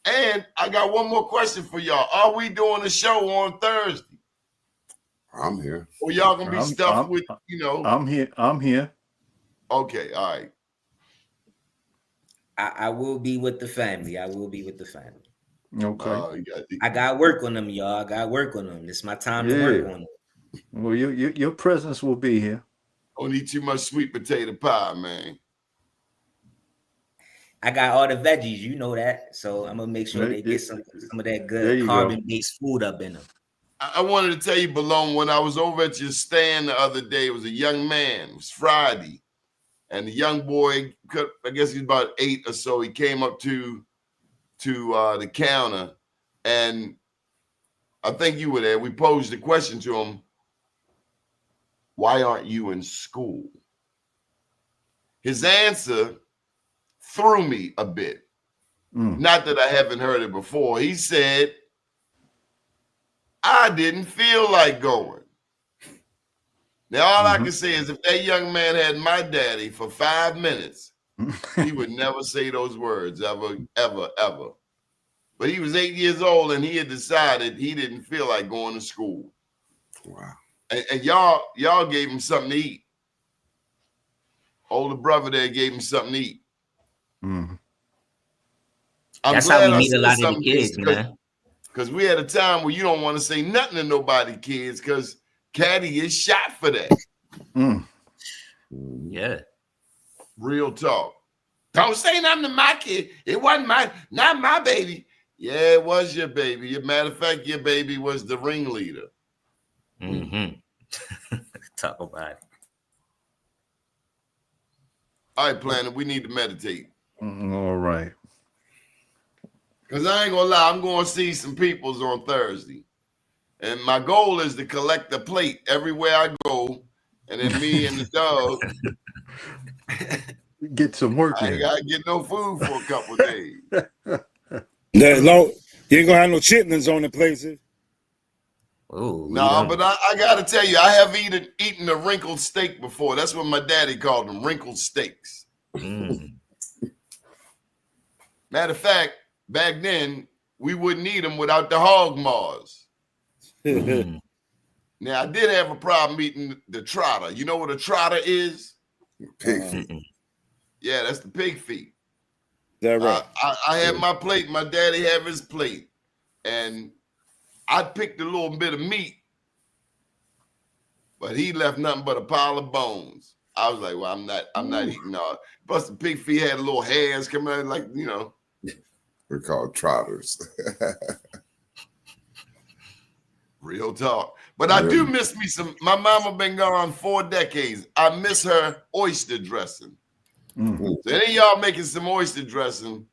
And I got one more question for y'all. Are we doing a show on Thursday? I'm here. Or y'all gonna be stuffed with, you know? I'm here. I'm here. Okay, all right. I will be with the family. I will be with the family. Okay. I got work on them, y'all. I got work on them. It's my time to work on them. Well, your presence will be here. Don't eat too much sweet potato pie, man. I got all the veggies, you know that. So I'm gonna make sure they get some of that good carbon-based food up in them. I wanted to tell you, Balone, when I was over at your stand the other day, it was a young man. It was Friday. And the young boy, I guess he's about 8 or so, he came up to the counter. And I think you were there. We posed the question to him, why aren't you in school? His answer threw me a bit. Not that I haven't heard it before. He said, I didn't feel like going. Now, all I can say is if that young man had my daddy for 5 minutes, he would never say those words ever, ever, ever. But he was 8 years old and he had decided he didn't feel like going to school. Wow. And y'all gave him something to eat. Older brother there gave him something to eat. That's how we meet a lot of the kids, man. Because we had a time where you don't want to say nothing to nobody, kids, because Caddy is shot for that. Yeah. Real talk. Don't say nothing to my kid. It wasn't not my baby. Yeah, it was your baby. As a matter of fact, your baby was the ringleader. Talk about it. All right, Planet, we need to meditate. All right. Because I ain't going to lie, I'm going to see some peoples on Thursday. And my goal is to collect a plate everywhere I go. And then me and the dog get some work in. I ain't got to get no food for a couple of days. You ain't going to have no chitlins on the places. Oh, no, but I got to tell you, I have eaten a wrinkled steak before. That's what my daddy called them, wrinkled steaks. Matter of fact, back then, we wouldn't eat them without the hog maws. Now, I did have a problem eating the trotter. You know what a trotter is? Pig feet. Yeah, that's the pig feet. That right? I had my plate. My daddy had his plate. And I picked a little bit of meat, but he left nothing but a pile of bones. I was like, well, I'm not eating all. Plus, the pig feet had little hairs coming out, like, you know. We're called trotters. Real talk. But I do miss me some. My mama been gone 4 decades. I miss her oyster dressing. So any of y'all making some oyster dressing,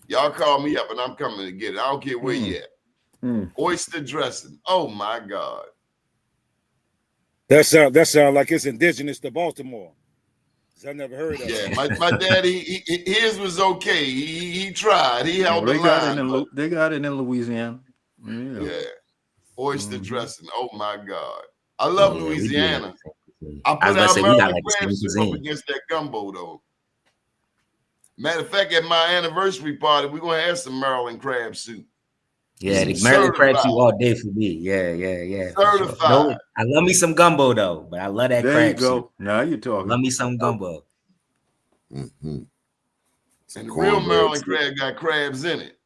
y'all call me up and I'm coming to get it. I don't care where you at. Oyster dressing. Oh my God. That sound like it's indigenous to Baltimore. I never heard of it. Yeah, my daddy, his was okay. He tried. He held the line. They got it in Louisiana. Yeah. Oyster dressing. Oh my God. I love Louisiana. I put out Maryland crab soup up against that gumbo though. Matter of fact, at my anniversary party, we're gonna have some Maryland crab soup. Yeah, the Maryland crab soup all day for me. Yeah. Certified. Sure. No, I love me some gumbo though, but I love that crab soup. Now you're talking. Love me some gumbo. And the real Maryland crab got crabs in it.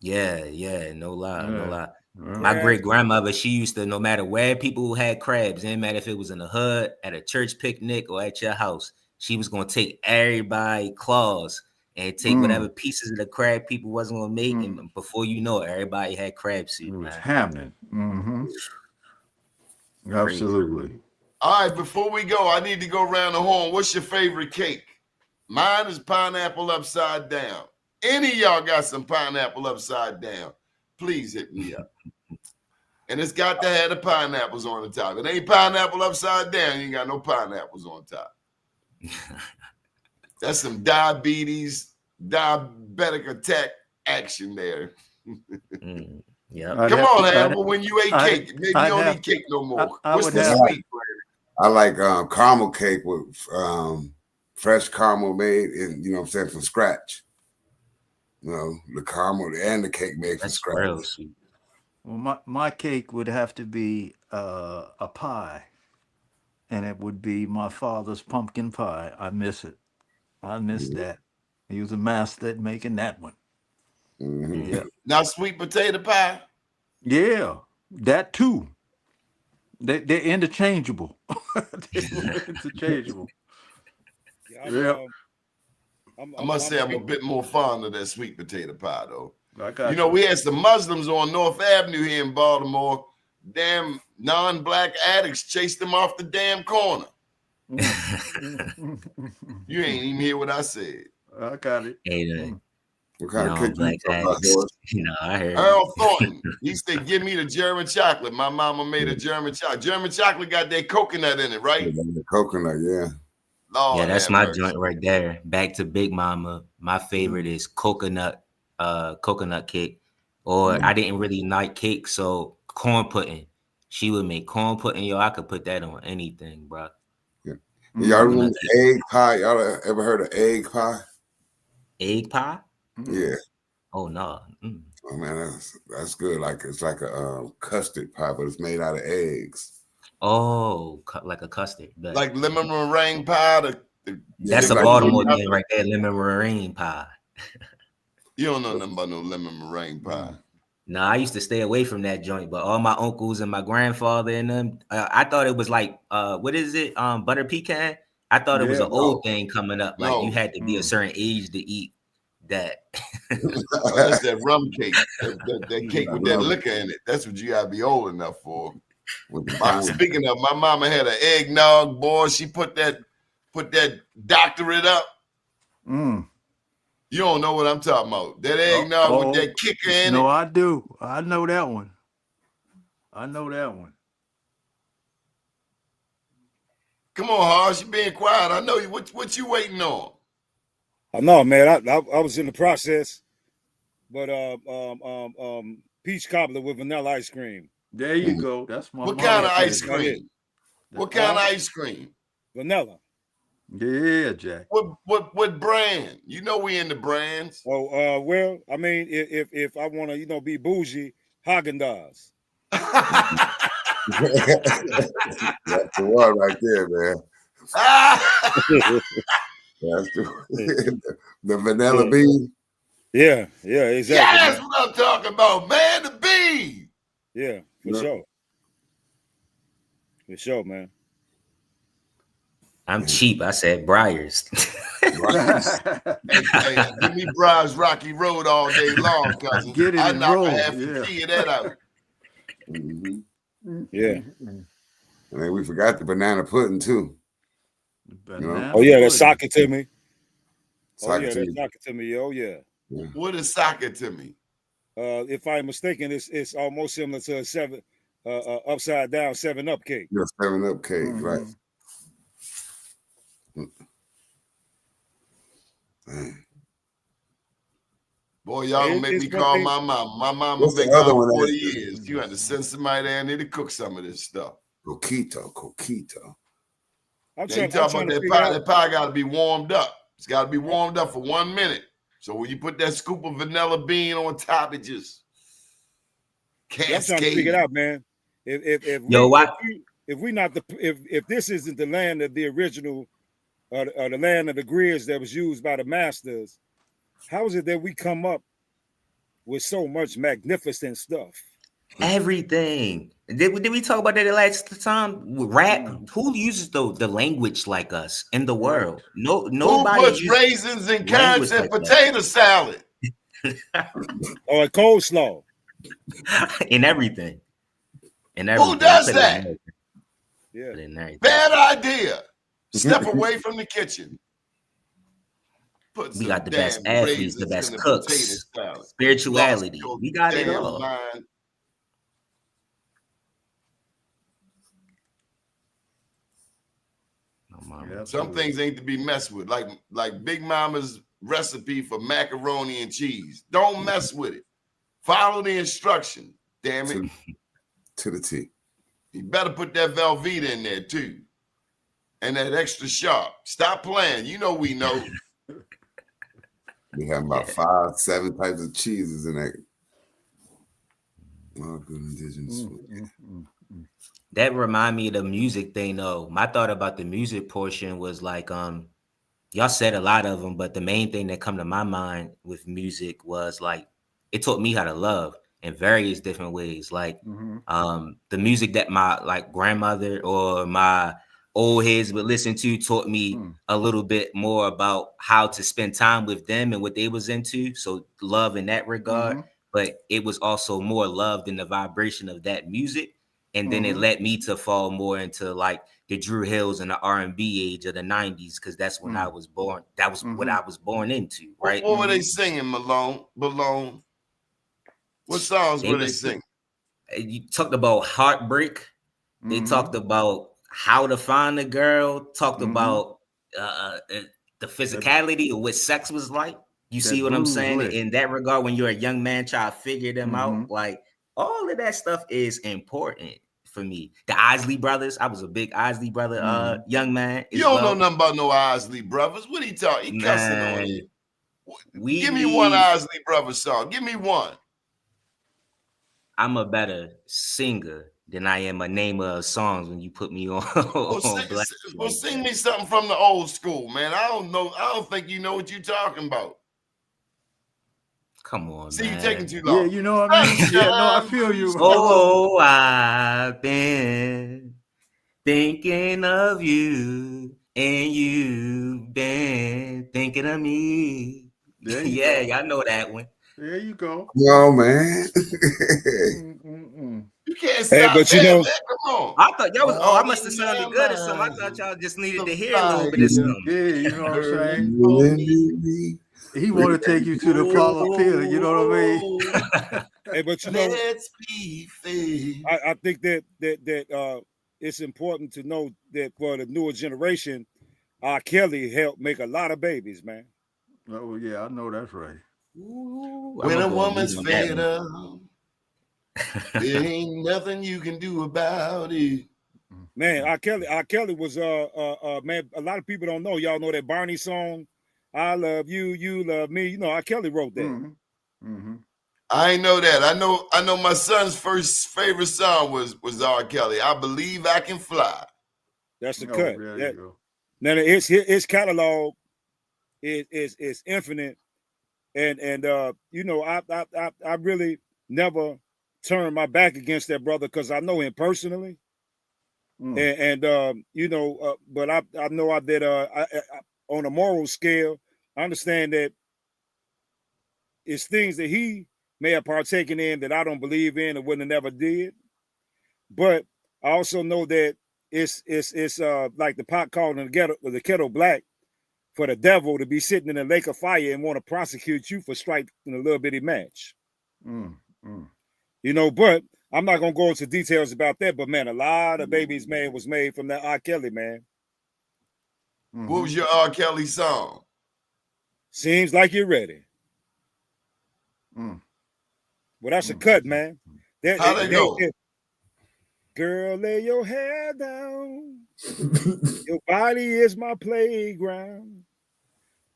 Yeah, no lie. My great grandmother, she used to, no matter where people had crabs, didn't matter if it was in the hood, at a church picnic, or at your house, she was gonna take everybody's claws and take whatever pieces of the crab people wasn't gonna make, and before you know it, everybody had crab soup. It was happening. Absolutely. All right, before we go, I need to go around the horn. What's your favorite cake? Mine is pineapple upside down. Any of y'all got some pineapple upside down? Please hit me up. And it's got to have the pineapples on the top. It ain't pineapple upside down. You ain't got no pineapples on top. That's some diabetic attack action there. Yeah. Come on, Hannibal. When you ate cake, maybe you don't eat cake no more. What's the sweet? I like caramel cake with fresh caramel made, and you know what I'm saying, from scratch. You know, the caramel and the cake made from That's scratch. real sweet. Well, my cake would have to be a pie, and it would be my father's pumpkin pie. I miss it. I miss that. He was a master at making that one. Yeah, Now sweet potato pie. yeah, that too. They're interchangeable. They're interchangeable. Yeah, I must say I'm a bit more fond of that sweet potato pie though. I got You know, we had some Muslims on North Avenue here in Baltimore. Damn non-black addicts chased them off the damn corner. You ain't even hear what I said. I got it. Hey, what kind of cake black addicts? I heard Earl Thornton. He said, "Give me the German chocolate." My mama made a German chocolate. German chocolate got that coconut in it, right? The coconut, yeah. Lord, yeah, that's my joint right there. Back to Big Mama. My favorite is coconut cake. Or I didn't really like cake, so corn pudding. She would make corn pudding. Yo, I could put that on anything, bro. Yeah. Y'all remember egg pie? Y'all ever heard of egg pie? Egg pie? Yeah. Oh no. Oh man, that's good. Like it's like a custard pie, but it's made out of eggs. Oh, like a custard. But like lemon meringue pie. That's a Baltimore thing right there, lemon meringue pie. You don't know nothing about no lemon meringue pie. No, I used to stay away from that joint, but all my uncles and my grandfather and them, I thought it was like, what is it? Butter pecan? I thought it was an old thing coming up. Like you had to be a certain age to eat that. That's that rum cake. That cake with that liquor in it. That's what you gotta be old enough for. Speaking of, my mama had an eggnog, boy. She put that doctorate up. You don't know what I'm talking about. That eggnog with that kicker in it. No, I do. I know that one. Come on, Harsh, you being quiet. I know you. What you waiting on? I know, man. I was in the process, but peach cobbler with vanilla ice cream. There you go. That's my. What kind of ice cream? What kind of ice cream? Vanilla. Yeah, Jack. What brand? You know we in the brands. Oh, well, I mean, if I want to, be bougie, Haagen-Dazs. That's the one right there, man. That's the vanilla bean. Yeah, exactly. Yeah, that's what I'm talking about, man. The bean. Yeah, for sure. For sure, man. I'm cheap. I said Briars. Hey, give me Briars Rocky Road all day long, cousin. Get it I and knock roll. half the key of that out. Yeah. And then we forgot the banana pudding too. Oh yeah, that's sake to me. Sake to me. Oh yeah. What is sake to me? If I'm mistaken, it's almost similar to a upside down 7-Up cake. Yeah, 7-Up cake, right? Boy, y'all gonna make me call my mom. My mama been gone for 40 years. You had to send somebody down there to cook some of this stuff. Coquito. I'm trying that pie. That pie got to be warmed up. It's got to be warmed up for 1 minute. So when you put that scoop of vanilla bean on top, it just cascades. I'm trying to figure it out, man. If this isn't the land of the original, or the land of the grits that was used by the masters, how is it that we come up with so much magnificent stuff? Everything. Did we talk about that the last time? Rap. Who uses the language like us in the world? Nobody. Who puts raisins and carrots in potato salad? Or a coleslaw. In everything. Who does that? Yeah. Bad idea. Step away from the kitchen. We got the best athletes, the best cooks, spirituality. We got it all. Some things ain't to be messed with, like Big Mama's recipe for macaroni and cheese. Don't mess with it. Follow the instruction. Damn it. To the T. You better put that Velveeta in there too. and that extra sharp. Stop playing. You know we know. We have about 5, 7 types of cheeses in that. Oh, good indigenous food. That remind me of the music thing though. My thought about the music portion was like, y'all said a lot of them, but the main thing that come to my mind with music was like, it taught me how to love in various different ways. Like, the music that my like grandmother or my old heads would listen to taught me a little bit more about how to spend time with them and what they was into. So love in that regard, but it was also more love than the vibration of that music. And then it led me to fall more into like the Drew Hills and the R&B age of the 90s, because that's when I was born. That was what I was born into, right? What were they singing, Malone? What songs were they singing? You talked about heartbreak. They talked about how to find a girl, talked about the physicality of what sex was like. You see what I'm saying? In that regard, when you're a young man trying to figure them out, like all of that stuff is important for me. The Isley Brothers, I was a big Isley brother young man. You don't know nothing about no Isley Brothers. What he talking? He cussing on you. Give me one Isley Brothers song. Give me one. I'm a better singer than I am a namer of songs when you put me on. Sing me something from the old school, man. I don't know. I don't think you know what you're talking about. Come on, See, man. you taking too long. Yeah, you know what I mean? Yeah, no, I feel you. Oh, I've been thinking of you, and you've been thinking of me. Yeah, y'all know that one. There you go. No, man. You can't Hey, stop but you that, know, man. Come on. I thought y'all was. Oh, I must have sounded good or something. I thought y'all just needed to hear a little bit of something. Yeah, you know what I'm saying? He want to take you to the Apollo Theater. You know what I mean? Hey, but you know, let's be fair. I think that it's important to know that for the newer generation, R. Kelly helped make a lot of babies, man. Oh yeah, I know that's right. Ooh, When a woman's fed up, there ain't nothing you can do about it. Man, R. Kelly was man. A lot of people don't know. Y'all know that Barney song, "I love you, you love me." You know, R. Kelly wrote that. I ain't know that. I know my son's first favorite song was R. Kelly. I Believe I Can Fly. That's the There cut. you go. Now his catalog is infinite, and you know, I really never turned my back against that brother because I know him personally. And you know, but I know that on a moral scale, I understand that it's things that he may have partaken in that I don't believe in or wouldn't have never did. But I also know that it's like the pot calling the kettle black for the devil to be sitting in a lake of fire and want to prosecute you for striking a little bitty match. You know, but I'm not gonna go into details about that. But man, a lot of babies was made from that R. Kelly, man. What was your R. Kelly song? Seems like you're ready. Well, that's a cut, man. How they go? Girl, lay your hair down. Your body is my playground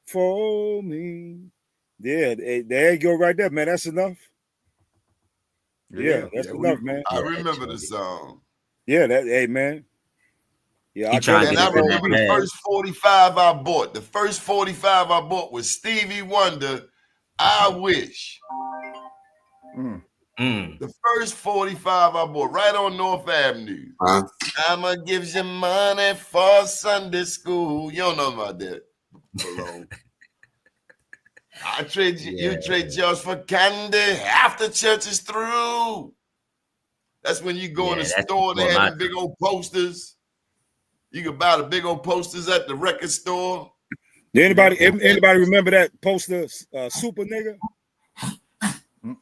for me. Yeah, there you go right there, man. That's enough. Yeah, that's enough, man. I remember the song. Yeah, hey, man. Yeah, and I remember the first 45 I bought. The first 45 I bought was Stevie Wonder, I Wish. The first 45 I bought right on North Avenue. I'ma give you money for Sunday school. You don't know about that. Malone. I trade you trade yours for candy after church is through. That's when you go in the store and they have the big old posters. You can buy the big old posters at the record store. Anybody remember that poster, Super Nigga? I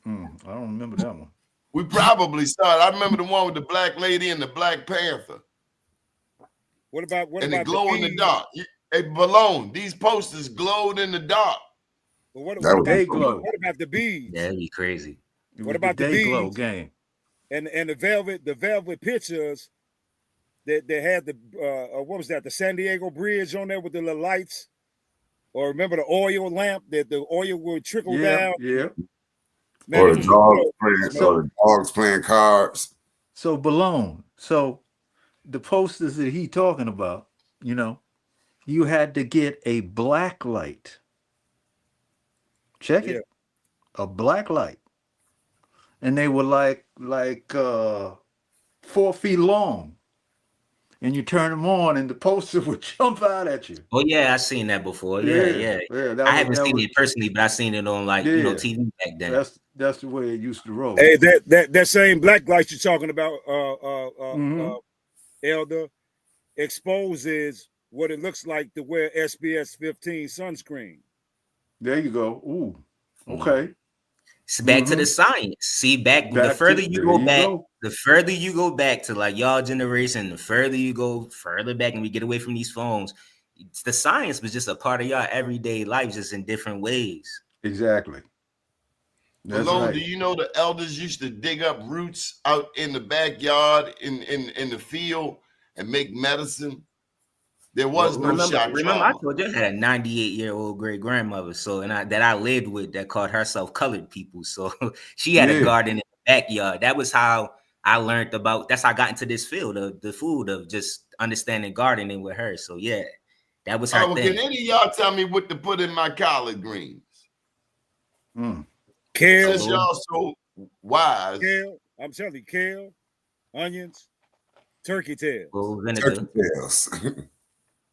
don't remember that one. We probably started. I remember the one with the black lady and the Black Panther. What about the glow in the dark? Hey, Malone, these posters glowed in the dark. Well, what about the beads? Yeah, that'd be crazy. What about the day glow beads? game? And the velvet pictures they had the what was that? The San Diego Bridge on there with the little lights. Or remember the oil lamp that the oil would trickle down. Yeah. Man, Or it the was dogs playing cards. So Balone. So the posters that he talking about, you know, you had to get a black light. Check it. A black light. And they were like 4 feet long. And you turn them on and the poster would jump out at you. Oh yeah, I seen that before. Yeah. I haven't seen it personally, but I seen it on like TV back then. That's the way it used to roll. Hey, that same black light you're talking about, Elder, exposes what it looks like to wear SBS 15 sunscreen. There you go. Ooh, okay. It's back to the science. See, the further you go back to like y'all generation, the further you go further back and we get away from these phones, the science was just a part of y'all everyday life, just in different ways. Exactly. That's right. Do you know the elders used to dig up roots out in the backyard in the field and make medicine? There was no shock trauma. Remember, I told you I had a 98-year-old great grandmother, that I lived with, that called herself colored people. So she had a garden in the backyard. That was how I learned about. That's how I got into this field of the food of just understanding gardening with her. So yeah, that was her thing. Can any of y'all tell me what to put in my collard greens? Kale. Since y'all so wise. Kale. I'm telling you, kale, onions, turkey tails. Turkey tails.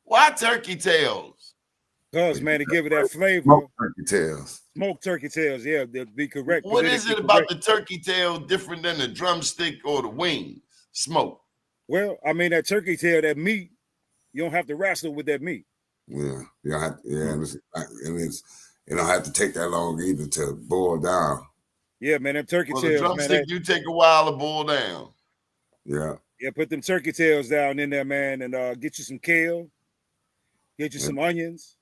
Why turkey tails? Because, man, to give it that flavor. Smoked turkey tails. Smoked turkey tails, yeah, they'll be correct. What is it about the turkey tail different than the drumstick or the wings? Smoke. Well, I mean, that turkey tail, that meat, you don't have to wrestle with that meat. Yeah, and it don't have to take that long either to boil down. Yeah, man, them turkey tails. The drumstick do take a while to boil down. Yeah. Yeah, put them turkey tails down in there, man, and get you some kale, get you some onions,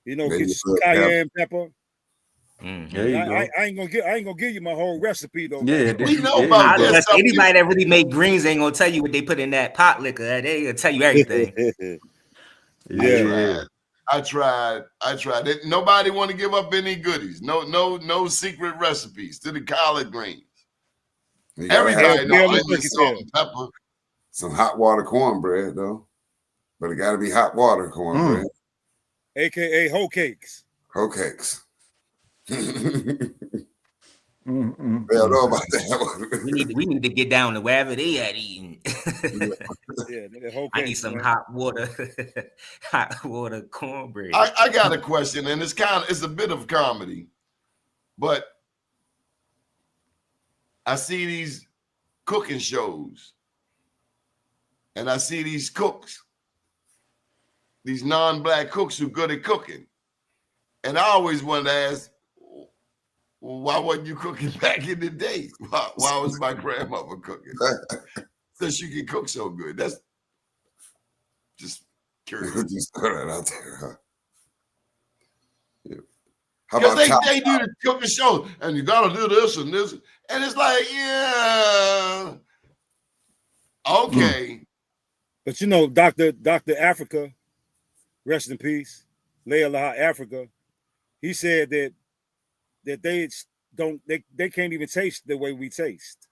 get you some cayenne pepper. There you go. I ain't gonna give you my whole recipe though. Yeah, we know about this. Anybody that really make greens ain't gonna tell you what they put in that pot liquor. They gonna tell you everything. I tried. Nobody want to give up any goodies. No secret recipes to the collard greens. Everybody knows salt and pepper. Some hot water cornbread though, but it got to be hot water cornbread, aka hoe cakes. Hoe cakes. They don't know about that. We need to get down to wherever they at eating. I need some hot water cornbread. I got a question, and it's a bit of comedy, but I see these cooking shows, and I see these cooks, these non-black cooks who are good at cooking, and I always wanted to ask, why wasn't you cooking back in the day? Why was my grandmother cooking? So she could cook so good. That's just curious. Just throw that out there, huh? Yeah. How because about they do the cooking show, and you gotta do this and this, and it's like, yeah, okay. But you know, Dr. Africa, rest in peace, Layla Africa, he said that they can't even taste the way we taste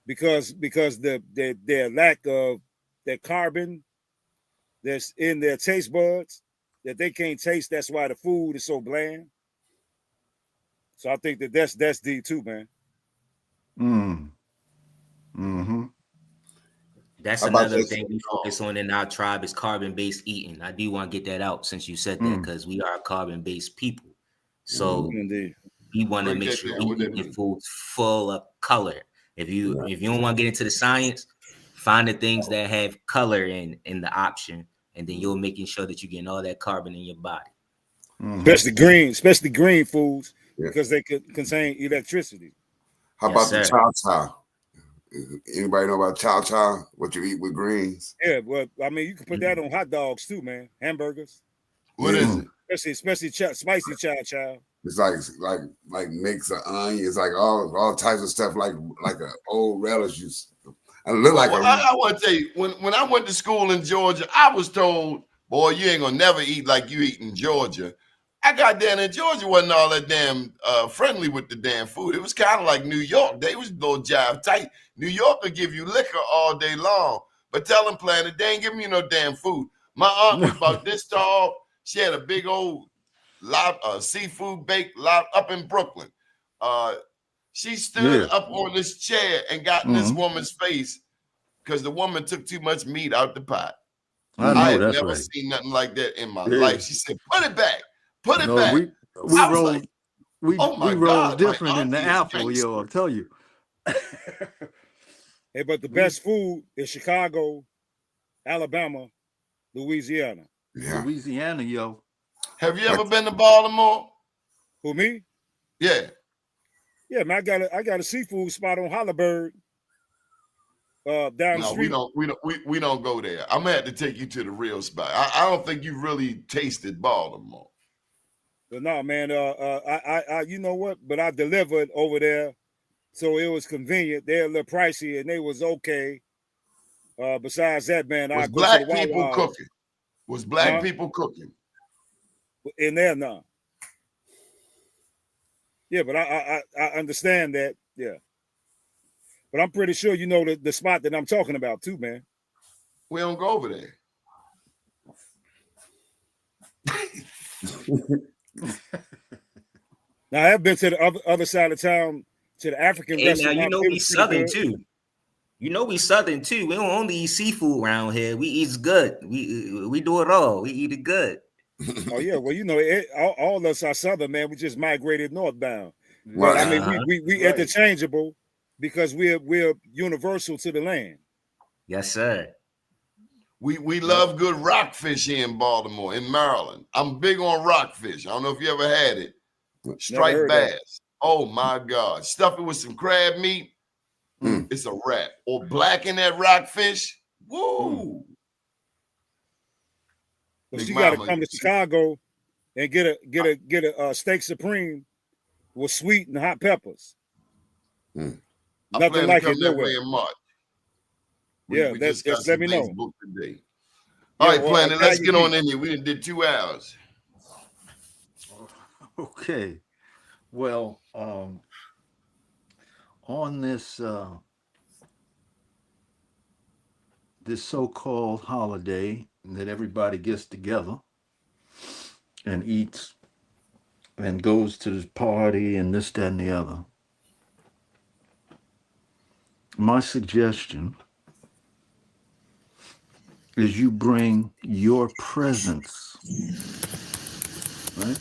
because their lack of that carbon that's in their taste buds that they can't taste. That's why the food is so bland. So I think that's deep too, man. That's another thing we focus on in our tribe is carbon-based eating. I do want to get that out since you said that, because we are carbon-based people. So we want to make sure we eat food full of color. If you don't want to get into the science, find the things that have color in the option, and then you're making sure that you're getting all that carbon in your body. Especially green foods, because they could contain electricity. How about the chow-chow? Anybody know about chow-chow? What you eat with greens? Yeah, well, I mean, you can put that on hot dogs too, man. Hamburgers. What is it? Especially spicy chow-chow. It's like mix of onion. It's like all types of stuff, like an old relish. I look like I want to tell you, when I went to school in Georgia, I was told, boy, you ain't gonna never eat like you eat in Georgia. I got down in Georgia, wasn't all that damn friendly with the damn food. It was kind of like New York. They was a little jive tight. New York will give you liquor all day long, but tell them, Planet, they ain't giving you no damn food. My aunt was about this tall. She had a big old seafood bake lot up in Brooklyn. She stood up on this chair and got in this woman's face because the woman took too much meat out the pot. I have never seen nothing like that in my life. She said, "Put it back, put it back." We I was roll, like, "Oh my we roll God, my different in the auntie is apple, yo. I'll gangster." tell you. Hey, but the best food is Chicago, Alabama, Louisiana. Yeah. Louisiana, yo. Have you ever been to Baltimore? Who, me? Yeah. Yeah, man. I got a seafood spot on Hollyberg. Down the street. We don't go there. I'm gonna have to take you to the real spot. I don't think you really tasted Baltimore. But no, man. I you know what? But I delivered over there, so it was convenient. They're a little pricey, and they was okay. Besides that, man, I go to the White House. Cooking? Was black people cooking in there now? Yeah, but I understand that. Yeah. But I'm pretty sure you know the spot that I'm talking about too, man. We don't go over there. Now I have been to the other side of town to the African restaurant. Now you know we Southern too. You know we Southern too. We don't only eat seafood around here. We eat good. We do it all. We eat it good. Oh yeah, well you know all of us are Southern, man. We just migrated northbound. Right. But I mean we interchangeable because we're universal to the land. Yes, sir. We love good rockfish here in Baltimore, in Maryland. I'm big on rockfish. I don't know if you ever had it. Striped bass. Oh my God. Stuff it with some crab meat. It's a wrap. Or blacken that rockfish. Woo. But you gotta come to Chicago and get a steak supreme with sweet and hot peppers. Nothing like it nowhere. In March. We just let me know. Today. All right, Planet, let's get on in here. We did 2 hours. Okay. Well, on this this so-called holiday that everybody gets together and eats and goes to this party and this, that, and the other. My suggestion is you bring your presence, right?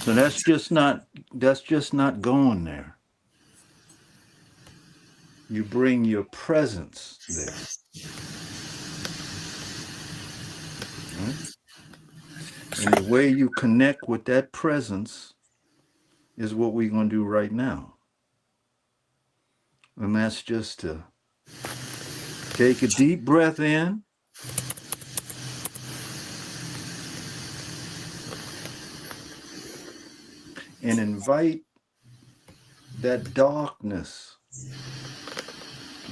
So that's just not going there. You bring your presence there. Right? And the way you connect with that presence is what we're going to do right now. And that's just to take a deep breath in. And invite that darkness,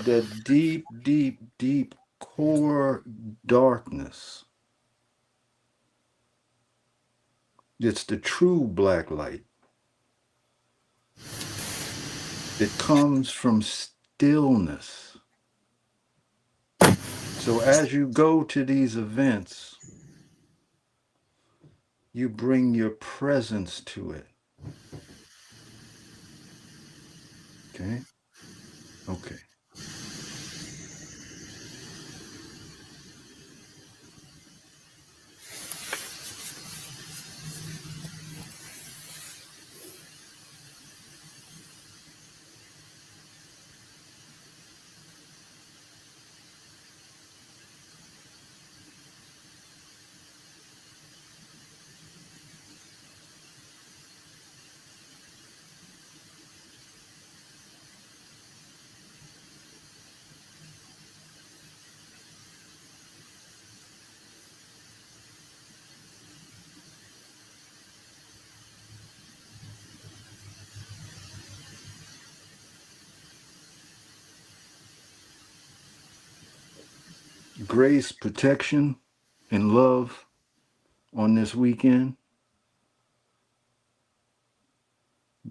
that deep, deep, deep core darkness. It's the true black light. It comes from stillness. So as you go to these events, you bring your presence to it. Okay? Okay. grace, protection, and love on this weekend.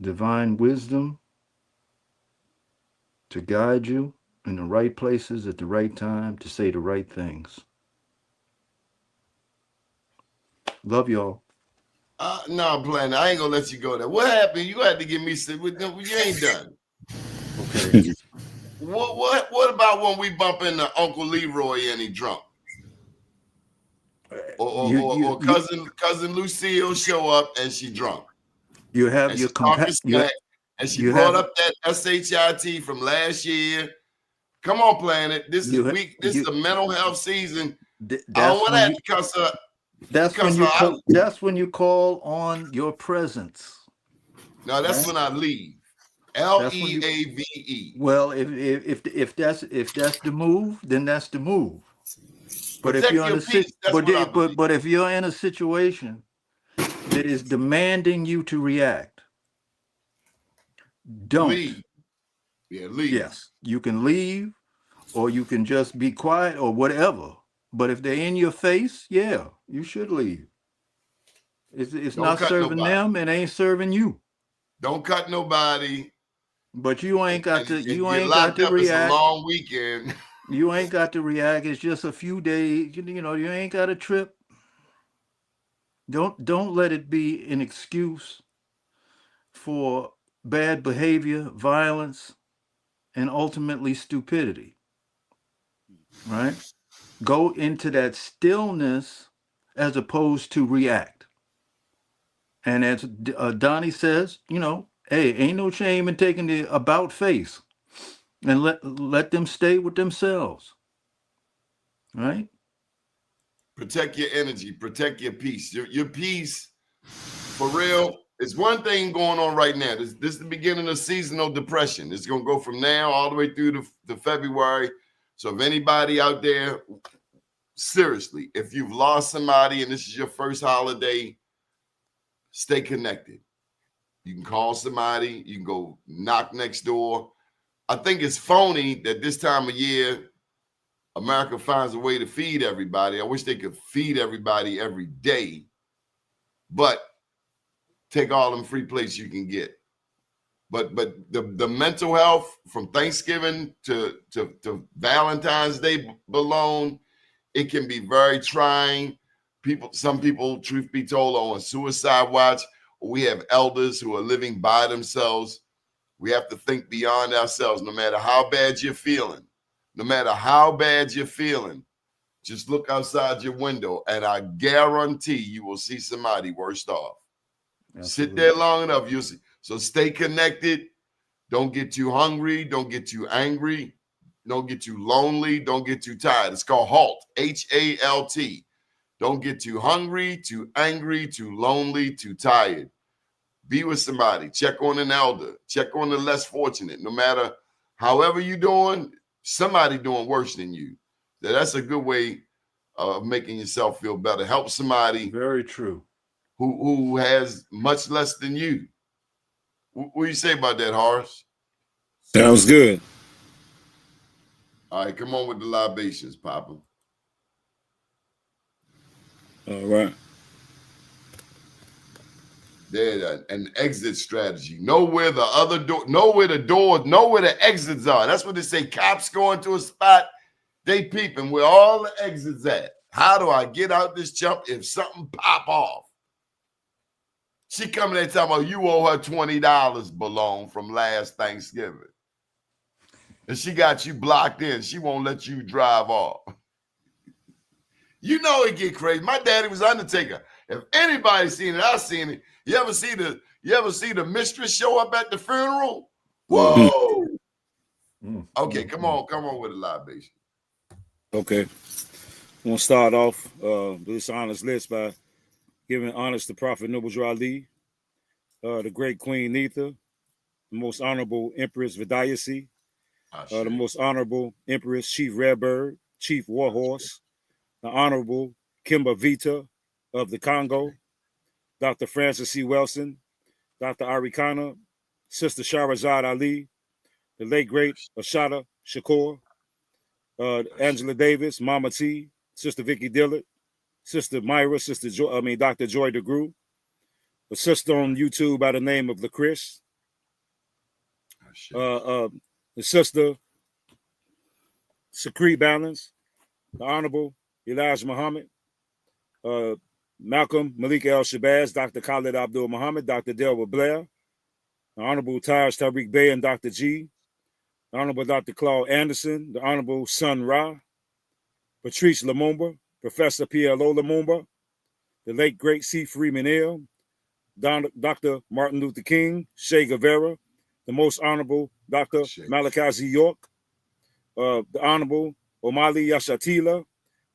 Divine wisdom to guide you in the right places at the right time to say the right things. Love y'all. No, I'm playing. I ain't gonna let you go there. What happened? You had to give me some. You ain't done. Okay. What about when we bump into Uncle Leroy and he drunk? Or cousin Lucille show up and she drunk. You have and your she talking smack, and she brought up that SHIT from last year. Come on, Planet. This is the mental health season. I don't want that because that's when you call on your presence. No, that's when I leave. LEAVE. Well, if that's the move, then that's the move. But Protect if you're your in peace, that's what I believe. but if you're in a situation that is demanding you to react, don't leave. Yeah, leave. Yes, you can leave, or you can just be quiet, or whatever. But if they're in your face, yeah, you should leave. It's not serving them, and ain't serving you. Don't cut nobody. But you ain't got to. You ain't got to react. It's a long weekend. You ain't got to react. It's just a few days. You know, you ain't got to trip. Don't let it be an excuse for bad behavior, violence, and ultimately stupidity. Right? Go into that stillness as opposed to react. And as Donnie says, hey, ain't no shame in taking the about face, and let them stay with themselves. Right? Protect your energy. Protect your peace. Your peace, for real. It's one thing going on right now. This is the beginning of seasonal depression. It's going to go from now all the way through to February. So if anybody out there, seriously, if you've lost somebody and this is your first holiday, stay connected. You can call somebody. You can go knock next door. I think it's phony that this time of year, America finds a way to feed everybody. I wish they could feed everybody every day, but take all them free plates you can get. But the mental health from Thanksgiving to Valentine's Day alone, it can be very trying. Some people, truth be told, are on suicide watch. We have elders who are living by themselves. We have to think beyond ourselves, no matter how bad you're feeling. No matter how bad you're feeling, just look outside your window and I guarantee you will see somebody worse off. Absolutely. Sit there long enough, you'll see. So stay connected. Don't get too hungry. Don't get too angry. Don't get too lonely. Don't get too tired. It's called HALT, HALT. Don't get too hungry, too angry, too lonely, too tired. Be with somebody. Check on an elder. Check on the less fortunate. No matter however you're doing, somebody doing worse than you. That's a good way of making yourself feel better. Help somebody. Very true. Who has much less than you. What do you say about that, Horace? Sounds good. All right, come on with the libations, Papa. All right. There's an exit strategy. Know where the other door, know where the doors, know where the exits are. That's what they say. Cops going to a spot, they peeping where all the exits at. How do I get out this jump if something pop off? She coming there talking about you owe her $20 belong from last Thanksgiving. And she got you blocked in. She won't let you drive off. You know it get crazy. My daddy was Undertaker. If anybody's seen it, I've seen it. You ever see the mistress show up at the funeral? Whoa. Okay, come on with a libation. Okay. I'm gonna start off this honors list by giving honors to Prophet Noble Ali, the great Queen Neitha, the most honorable Empress Vidayasi, the most honorable Empress Chief Redbird, Chief Warhorse, the Honorable Kimba Vita of the Congo, Dr. Francis C. Wilson, Dr. Arikana, Sister Shahrazad Ali, the late great Ashada Shakur, Angela Davis, Mama T, Sister Vicky Dillard, Sister Myra, Dr. Joy DeGrew, a sister on YouTube by the name of LaChris, the sister Secrete Balance, the Honorable Elijah Muhammad, Malcolm Malik El Shabazz, Dr. Khalid Abdul Muhammad, Dr. Delwa Blair, the Honorable Taj Tariq Bey and Dr. G, the Honorable Dr. Claude Anderson, the Honorable Sun Ra, Patrice Lumumba, Professor PLO Lumumba, the late great C. Freeman Hill, Dr. Martin Luther King, Che Guevara, the most honorable Dr. Malachi Z. York, the Honorable Omali Yashatila,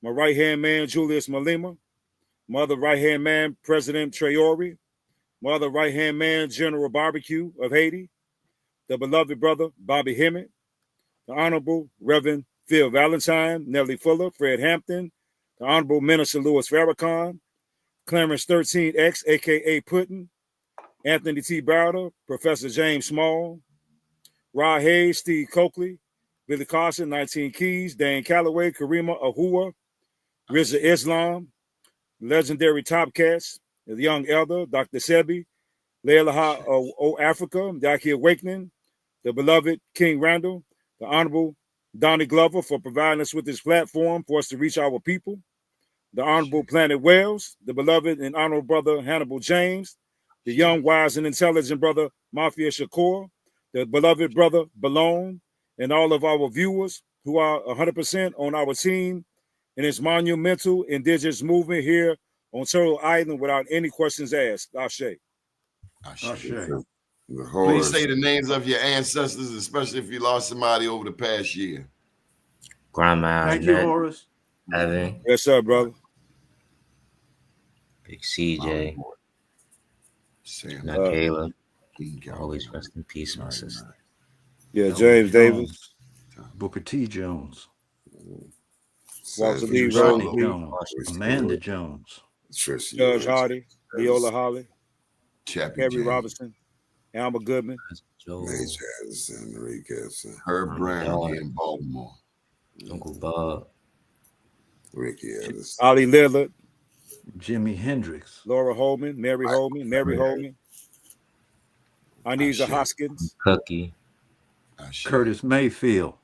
my right-hand man, Julius Malema, my other right-hand man, President Traore, my other right-hand man, General Barbecue of Haiti, the beloved brother, Bobby Hemmett, the Honorable Reverend Phil Valentine, Nellie Fuller, Fred Hampton, the Honorable Minister Louis Farrakhan, Clarence 13X, a.k.a. Putin, Anthony T. Browder, Professor James Small, Rod Hayes, Steve Coakley, Billy Carson, 19 Keys, Dan Calloway, Karima Ahua, Rizza Islam, legendary Top Cats, the Young Elder, Dr. Sebi, Layla Ha O Africa, Yaki Awakening, the beloved King Randall, the Honorable Donnie Glover for providing us with this platform for us to reach our people, the Honorable Planet Wells, the beloved and honorable brother Hannibal James, the young, wise, and intelligent brother Mafia Shakur, the beloved brother Balone, and all of our viewers who are 100% on our team in this monumental indigenous movement here on Turtle Island without any questions asked. Ashe. Please say the names of your ancestors, especially if you lost somebody over the past year. Grandma. Thank you, Horace. Evan. Yes, sir, brother. Big CJ. Not Caleb. Always rest in peace, my sister. Yeah, James Davis. Booker T. Jones. Walter Lee Jones. Amanda Jones. Judge Hardy. Leola Holly. Kerry Robinson. Alma Goodman. Herb Brown here in Baltimore. Uncle Bob. Ricky Ellis. Ollie Lillard. Jimi Hendrix. Laura Holman. Mary Holman. Mary Holman. Anisa Hoskins. Cookie. Curtis Mayfield.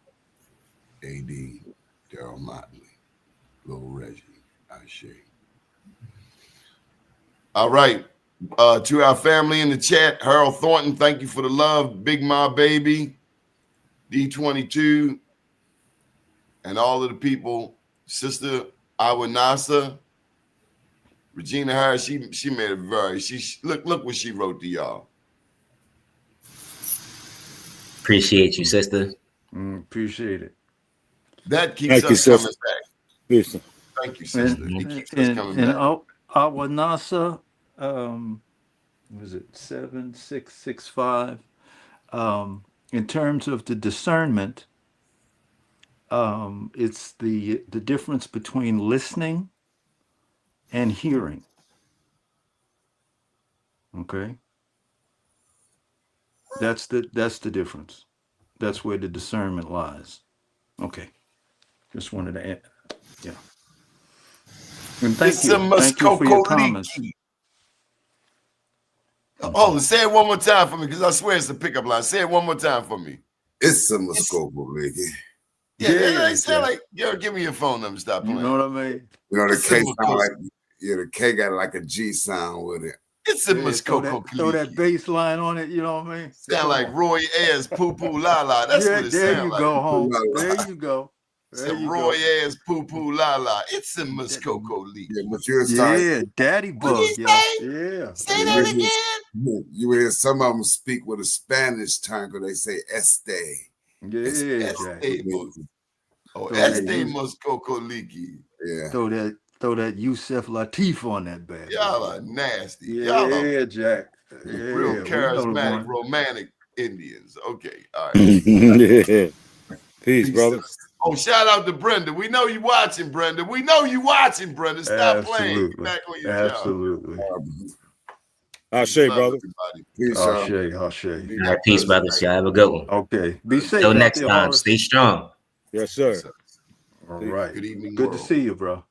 A.D. Daryl Motley. Lil Reggie. Ashe. All right. To our family in the chat, Harold Thornton, thank you for the love. Big Ma Baby, D22, and all of the people. Sister Awanasa, Regina Harris, she made a look what she wrote to y'all. Appreciate you, sister. Appreciate it. That keeps us coming back. Yes. Thank you, sister. It keeps us coming back. Awanasa, was it 7665? In terms of the discernment, it's the difference between listening and hearing. Okay, that's the difference. That's where the discernment lies. Okay, just wanted to add, yeah. And thank you for your comments. Oh, say it one more time for me, because I swear it's a pickup line. Say it one more time for me. It's a Muskoka, Ricky. Yeah, sound like, yo, give me your phone number. Stop playing. You know what I mean? You know, the K sound like, the K got like a G sound with it. It's a Muskoka. Throw that bass line on it, you know what I mean? Sound like Roy Ayers, Poo Poo La La. That's what it there sound you like. go, home. There you go. Some Roy Ayers, Poo Poo La La. It's a Muskoka Leak. Yeah, but you're Daddy bug, yeah. Say that again. You will hear some of them speak with a Spanish tongue, because they say este. Yeah, este Muskoka Leaky. Yeah. Throw that Yusef Lateef on that bad. Y'all are nasty. Yeah, Y'all are Jack. real charismatic, romantic Indians. Okay, all right. Yeah. Peace, brother. Oh, shout out to Brenda. We know you watching, Brenda. We know you watching, Brenda. Stop playing. Get back on your Absolutely. job. Ashe, brother. Peace, Ashe. All right, peace, brothers. Y'all have a good one. Okay. Be safe. Till next time. Stay strong. Yes, sir. All right. Good evening, Good to world. see you, bro.